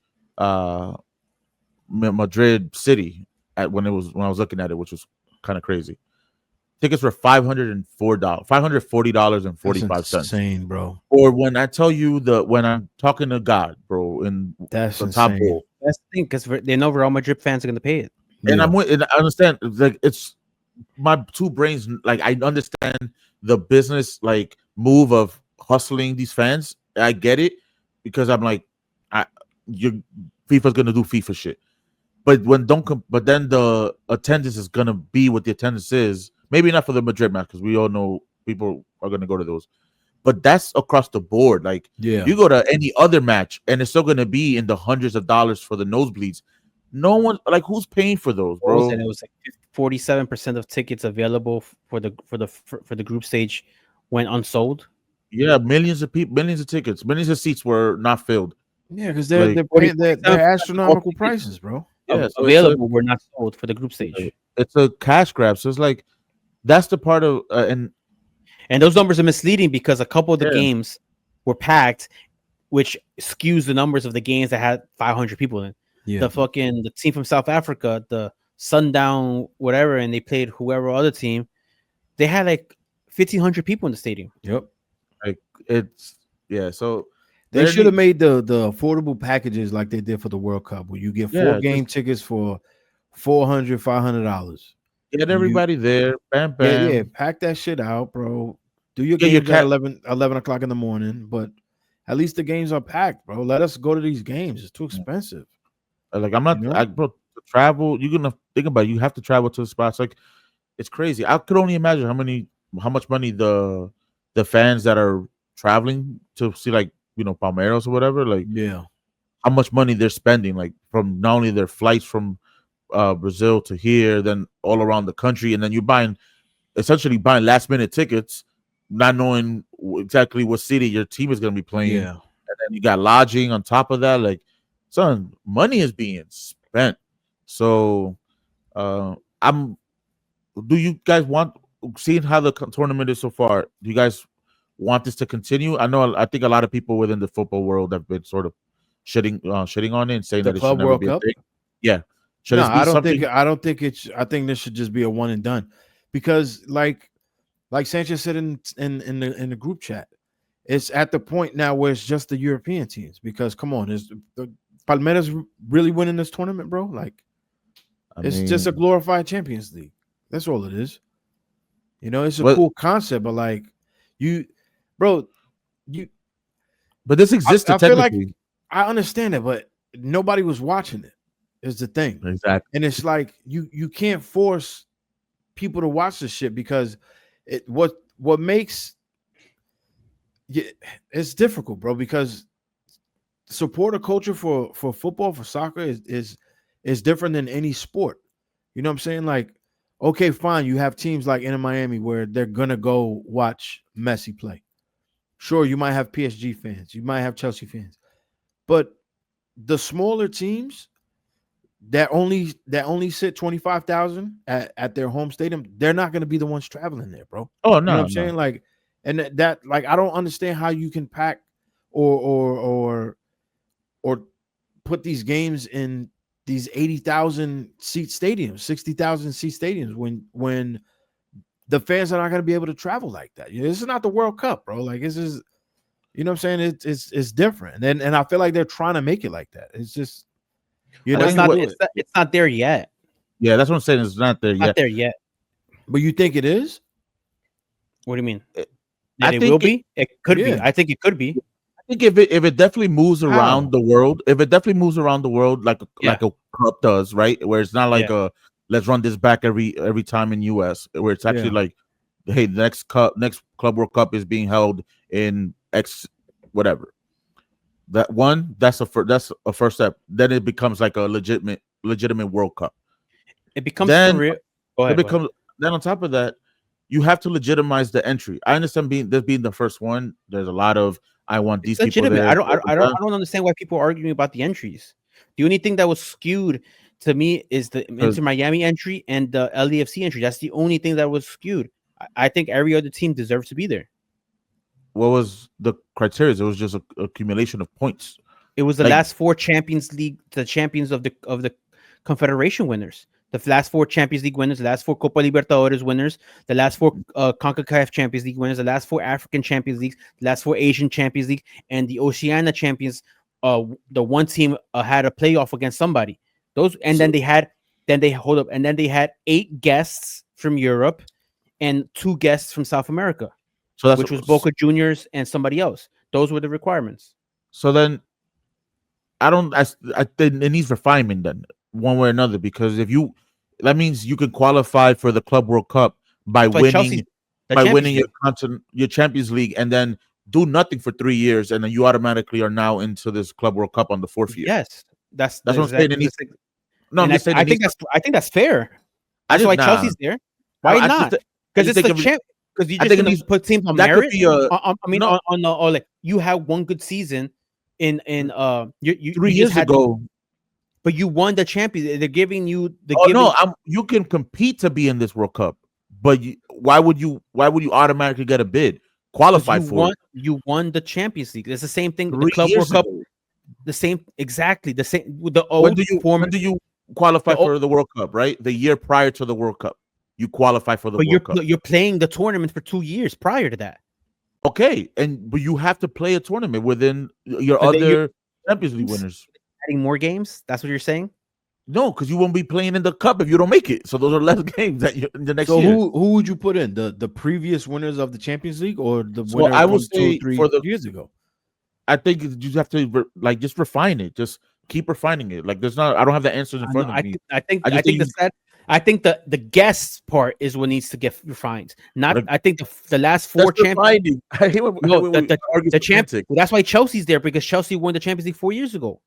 Madrid City when I was looking at it, which was kind of crazy. Tickets were $540.45. Insane, bro. Or when I tell you when I'm talking to God, bro, in that's the insane. top row. That's the thing, because they know Real Madrid fans are gonna pay it. And I understand, like, it's my two brains. Like, I understand the business like move of hustling these fans. I get it because I'm like, FIFA's gonna do FIFA shit. But but then the attendance is gonna be what the attendance is. Maybe not for the Madrid match because we all know people are gonna go to those. But that's across the board. Like, you go to any other match and it's still gonna be in the hundreds of dollars for the nosebleeds. No one, like, who's paying for those, bro? And it was like 47% of tickets available for the group stage went unsold. Yeah, millions of tickets, millions of seats were not filled. Yeah, because they're astronomical prices, bro. Yeah, so available were not sold for the group stage. It's a cash grab. So it's like that's the part of and those numbers are misleading because a couple of the games were packed, which skews the numbers of the games that had 500 people in. Yeah. The team from South Africa, the Sundown whatever, and they played whoever other team, they had like 1,500 people in the stadium. Yep. Like so they should have made the affordable packages like they did for the World Cup, where you get 4 game tickets for $400, $500. Get everybody there. Bam, bam. Yeah, pack that shit out, bro. Do your games at 11 o'clock in the morning, but at least the games are packed, bro. Let us go to these games. It's too expensive. Like, I'm not, bro, to travel, you're gonna think about it, you have to travel to the spots. Like, it's crazy. I could only imagine how much money the fans that are traveling to see, like, Palmeiras or whatever, like, how much money they're spending, like, from not only their flights from Brazil to here, then all around the country, and then you're essentially buying last minute tickets, not knowing exactly what city your team is gonna be playing, and then you got lodging on top of that. Like, son, money is being spent. So, do you guys seeing how the tournament is so far? Do you guys want this to continue? I think a lot of people within the football world have been sort of shitting on it and saying that it should never be a thing. Yeah. No, I don't think it's. I think this should just be a one and done, because like Sanchez said in the group chat, it's at the point now where it's just the European teams. Because come on, Palmeiras really winning this tournament, bro? Like, it's just a glorified Champions League. That's all it is. You know, it's a cool concept, but like, but this existed I feel like technically. I understand it, but nobody was watching it. Is the thing. Exactly. And it's like you can't force people to watch this shit because what makes it's difficult, bro, because supporter culture for football, for soccer is different than any sport. You know what I'm saying? Like, okay, fine, you have teams like in Miami where they're gonna go watch Messi play. Sure, you might have PSG fans, you might have Chelsea fans, but the smaller teams that only sit 25,000 at their home stadium, they're not going to be the ones traveling there, bro. Oh no, you know what I'm saying? Like, and that like I don't understand how you can pack or put these games in these 80,000 seat stadiums, 60,000 seat stadiums when the fans are not going to be able to travel like that. You know, this is not the World Cup, bro. Like, this is, you know what I'm saying? It's different, and I feel like they're trying to make it like that. It's just. It's not there yet. Yeah, that's what I'm saying. It's not there yet. Not there yet. But you think it is? What do you mean? It will be. It could be. I think it could be. I think if it definitely moves around the world, like a cup does, right? Where it's not like let's run this back every time in US, where it's actually like, hey, the next Club World Cup is being held in X whatever. That's a first step. Then it becomes like a legitimate World Cup. It becomes then on top of that, you have to legitimize the entry. I understand being the first one. There's a lot of I want these people there. I don't understand why people are arguing about the entries. The only thing that was skewed to me is the Inter Miami entry and the LAFC entry. That's the only thing that was skewed. I think every other team deserves to be there. What was the criteria? It was just an accumulation of points. It was the last four Champions League, the champions of the Confederation winners, the last four Champions League winners, the last four Copa Libertadores winners, the last four CONCACAF Champions League winners, the last four African Champions Leagues, the last four Asian Champions League, and the Oceania Champions. The one team had a playoff against somebody. Then they had 8 guests from Europe and 2 guests from South America. So which was Boca Juniors and somebody else. Those were the requirements. So then, I think it needs refinement then, one way or another, because that means you can qualify for the Club World Cup by winning your Champions League, and then do nothing for 3 years, and then you automatically are now into this Club World Cup on the 4th year. Yes, that's what I'm saying. I think that's fair. That's why Chelsea's there. Why not? Because it's the champ. Because you just gonna put teams on merit. You have one good season in 3 years ago, but you won the Champions. They're giving you the. You can compete to be in this World Cup, but why would you automatically get a bid? Qualify for it. You won the Champions League. It's the same thing with the Club World Cup. The same, exactly the same. With the old when do you qualify for the World Cup? Right, the year prior to the World Cup. You qualify for the World Cup. You're playing the tournament for 2 years prior to that. Okay, but you have to play a tournament within your other Champions League winners. Adding more games? That's what you're saying? No, because you won't be playing in the cup if you don't make it. So those are less games that in the next year. So who would you put in? The previous winners of the Champions League or the winner I would say 2 or 3 years ago? I think you have to just refine it. Just keep refining it. Like there's not. I don't have the answers in front of me. I think the guest part is what needs to get refined. I think the last 4 champions. The champion. That's why Chelsea's there, because Chelsea won the Champions League 4 years ago.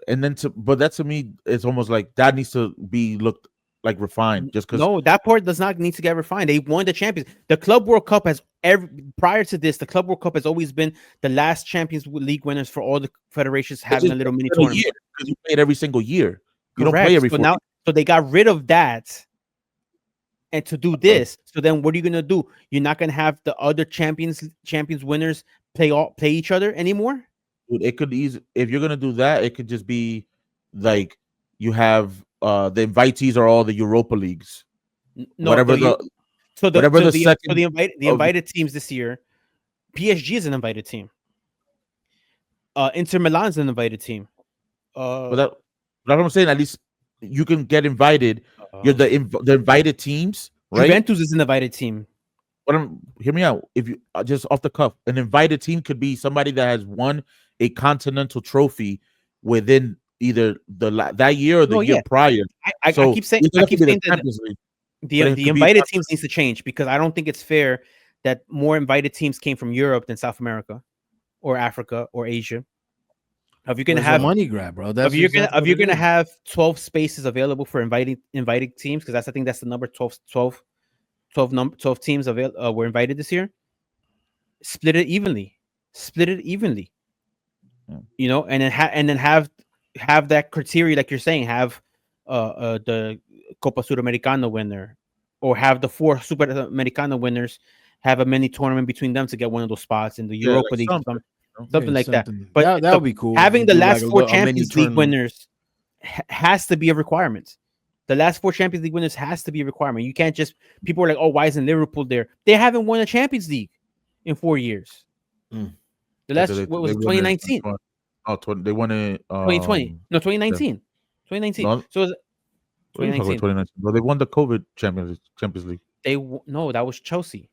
And then to me, it's almost like that needs to be looked like refined. Just because that part does not need to get refined. They won the Champions. The Club World Cup prior to this, the Club World Cup has always been the last Champions League winners for all the federations having a little mini tournament. Because you play it every single year. You don't play every 4 years. So they got rid of that, and to do this. So then, what are you gonna do? You're not gonna have the other champions winners play each other anymore. Dude, it could if you're gonna do that, it could just be like you have the invitees are all the Europa leagues. No, the invited teams this year. PSG is an invited team. Inter Milan is an invited team. That's what I'm saying. At least you can get invited. You're the invited teams, right? Juventus is an invited team. Hear me out. If you just off the cuff, an invited team could be somebody that has won a continental trophy within either that year or the year prior. I keep saying that the invited teams needs to change, because I don't think it's fair that more invited teams came from Europe than South America or Africa or Asia. If you're gonna have a money grab, bro, if you're gonna have 12 spaces available for invited teams, because I think that's the number 12 teams were invited this year. Split it evenly, you know, and then have that criteria, like you're saying, have the Copa Sudamericana winner, or have the 4 Sudamericana winners have a mini tournament between them to get one of those spots in the Europa League, something like that. But that would be cool. Having the last 4 Champions League winners has to be a requirement. The last 4 Champions League winners has to be a requirement. You can't just, people are like, oh, why isn't Liverpool there? They haven't won a Champions League in 4 years. The last, what was it, 2019? They won it 2020. No, 2019. 2019. No, so it was 2019. Well, they won the COVID Champions League. No, that was Chelsea.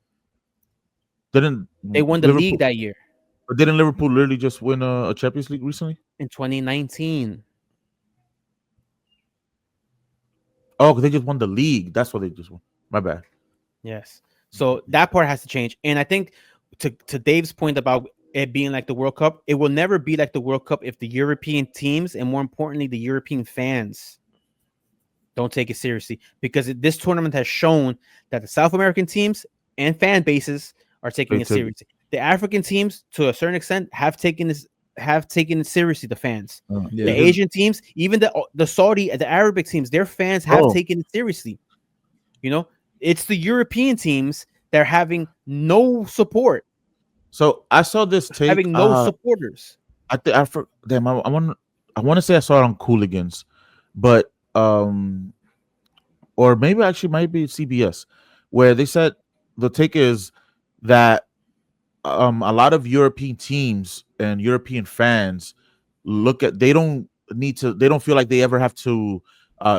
They won the league that year. But didn't Liverpool literally just win a Champions League recently? In 2019. Oh, because they just won the league. That's what they just won. My bad. Yes. So that part has to change. And I think to Dave's point about it being like the World Cup, it will never be like the World Cup if the European teams, and more importantly, the European fans, don't take it seriously. Because this tournament has shown that the South American teams and fan bases are taking it seriously. The African teams, to a certain extent, have taken it seriously. The fans, the Asian teams, even the Saudi, the Arabic teams, their fans have taken it seriously. You know, it's the European teams that are having no support. So I saw this take having no supporters. I want to say I saw it on Cooligans, but or maybe actually might be CBS, where they said the take is that a lot of European teams and European fans they don't feel like they ever have to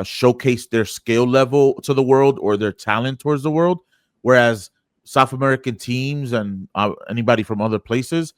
showcase their skill level to the world or their talent towards the world, whereas South American teams and anybody from other places,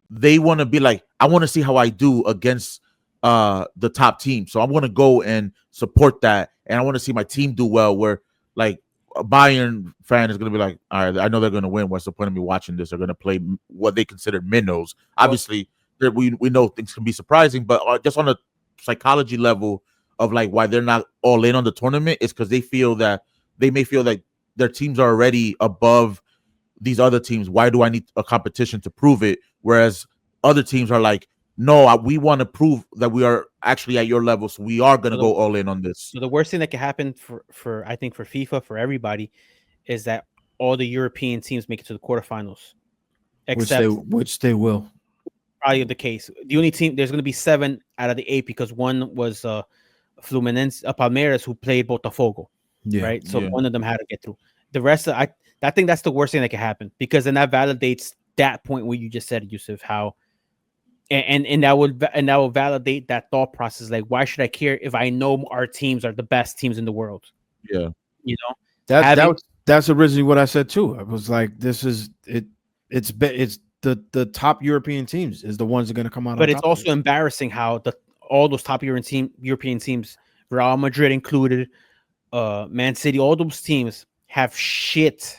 they want to be like, I want to see how I do against the top team, so I want to go and support that, and I want to see my team do well, where like a Bayern fan is going to be like, all right, I know they're going to win. What's the point of me watching this? They're going to play what they consider minnows. Obviously, we know things can be surprising, but just on a psychology level of like why they're not all in on the tournament is because they may feel that their teams are already above these other teams. Why do I need a competition to prove it? Whereas other teams are like, no, we want to prove that we are actually at your level, so we are going to go all in on this. So the worst thing that can happen for I think for FIFA, for everybody, is that all the European teams make it to the quarterfinals, which they will. Probably the case. The only team, there's going to be 7 out of the 8 because one was Fluminense, Palmeiras, who played Botafogo, right? So one of them had to get through. The rest, I think that's the worst thing that can happen, because then that validates that point where you just said, Yousef, how. And that will validate that thought process. Like, why should I care if I know our teams are the best teams in the world? Yeah, you know, that's originally what I said too. I was like, this is it. It's the top European teams is the ones that are going to come out. But it's also embarrassing how all those top European teams, Real Madrid included, Man City, all those teams have shit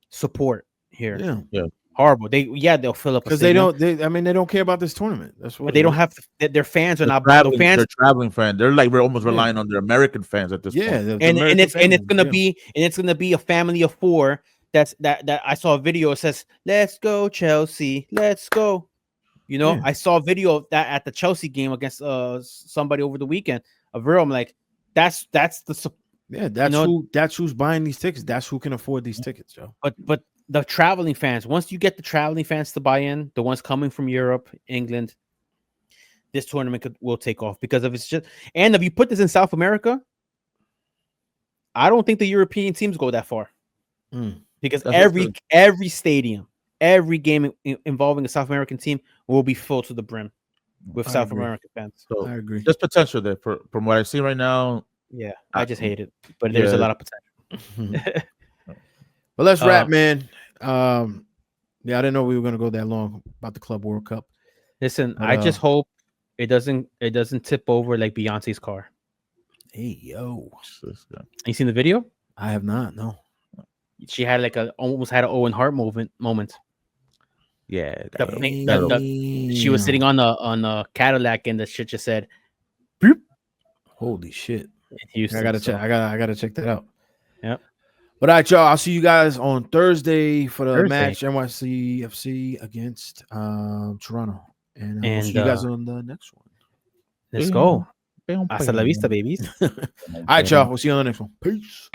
support here. Yeah. Horrible. They'll fill up because they don't care about this tournament. That's what. But they don't have their fans are not fans. They're traveling fans. They're like, we're almost relying on their American fans at this point. And it's gonna be a family of 4. That I saw a video. It says, "Let's go Chelsea, let's go." You know, I saw a video of that at the Chelsea game against somebody over the weekend. I'm like, that's who's buying these tickets. That's who can afford these tickets, Joe. But the traveling fans, once you get the traveling fans to buy in, the ones coming from Europe, England, this tournament will take off. Because if you put this in South America, I don't think the European teams go that far. Because every stadium, every game involving a South American team will be full to the brim. with South American fans. So I agree. There's potential there from what I see right now. Yeah, I just hate it, but there's a lot of potential. But let's wrap, man. Yeah, I didn't know we were gonna go that long about the Club World Cup. Listen, But, I just hope it doesn't tip over like Beyonce's car. Hey yo, You seen the video? I have not. No. She had like almost had an Owen Hart moment. Yeah, she was sitting on a Cadillac and the shit just said, "Boop." Holy shit! Houston, I gotta check. I gotta check that out. Yep. But all right, y'all. I'll see you guys on Thursday for the match NYCFC against Toronto, and we'll see you guys on the next one. Let's go. Hasta la vista, babies. All right, y'all. We'll see you on the next one. Peace.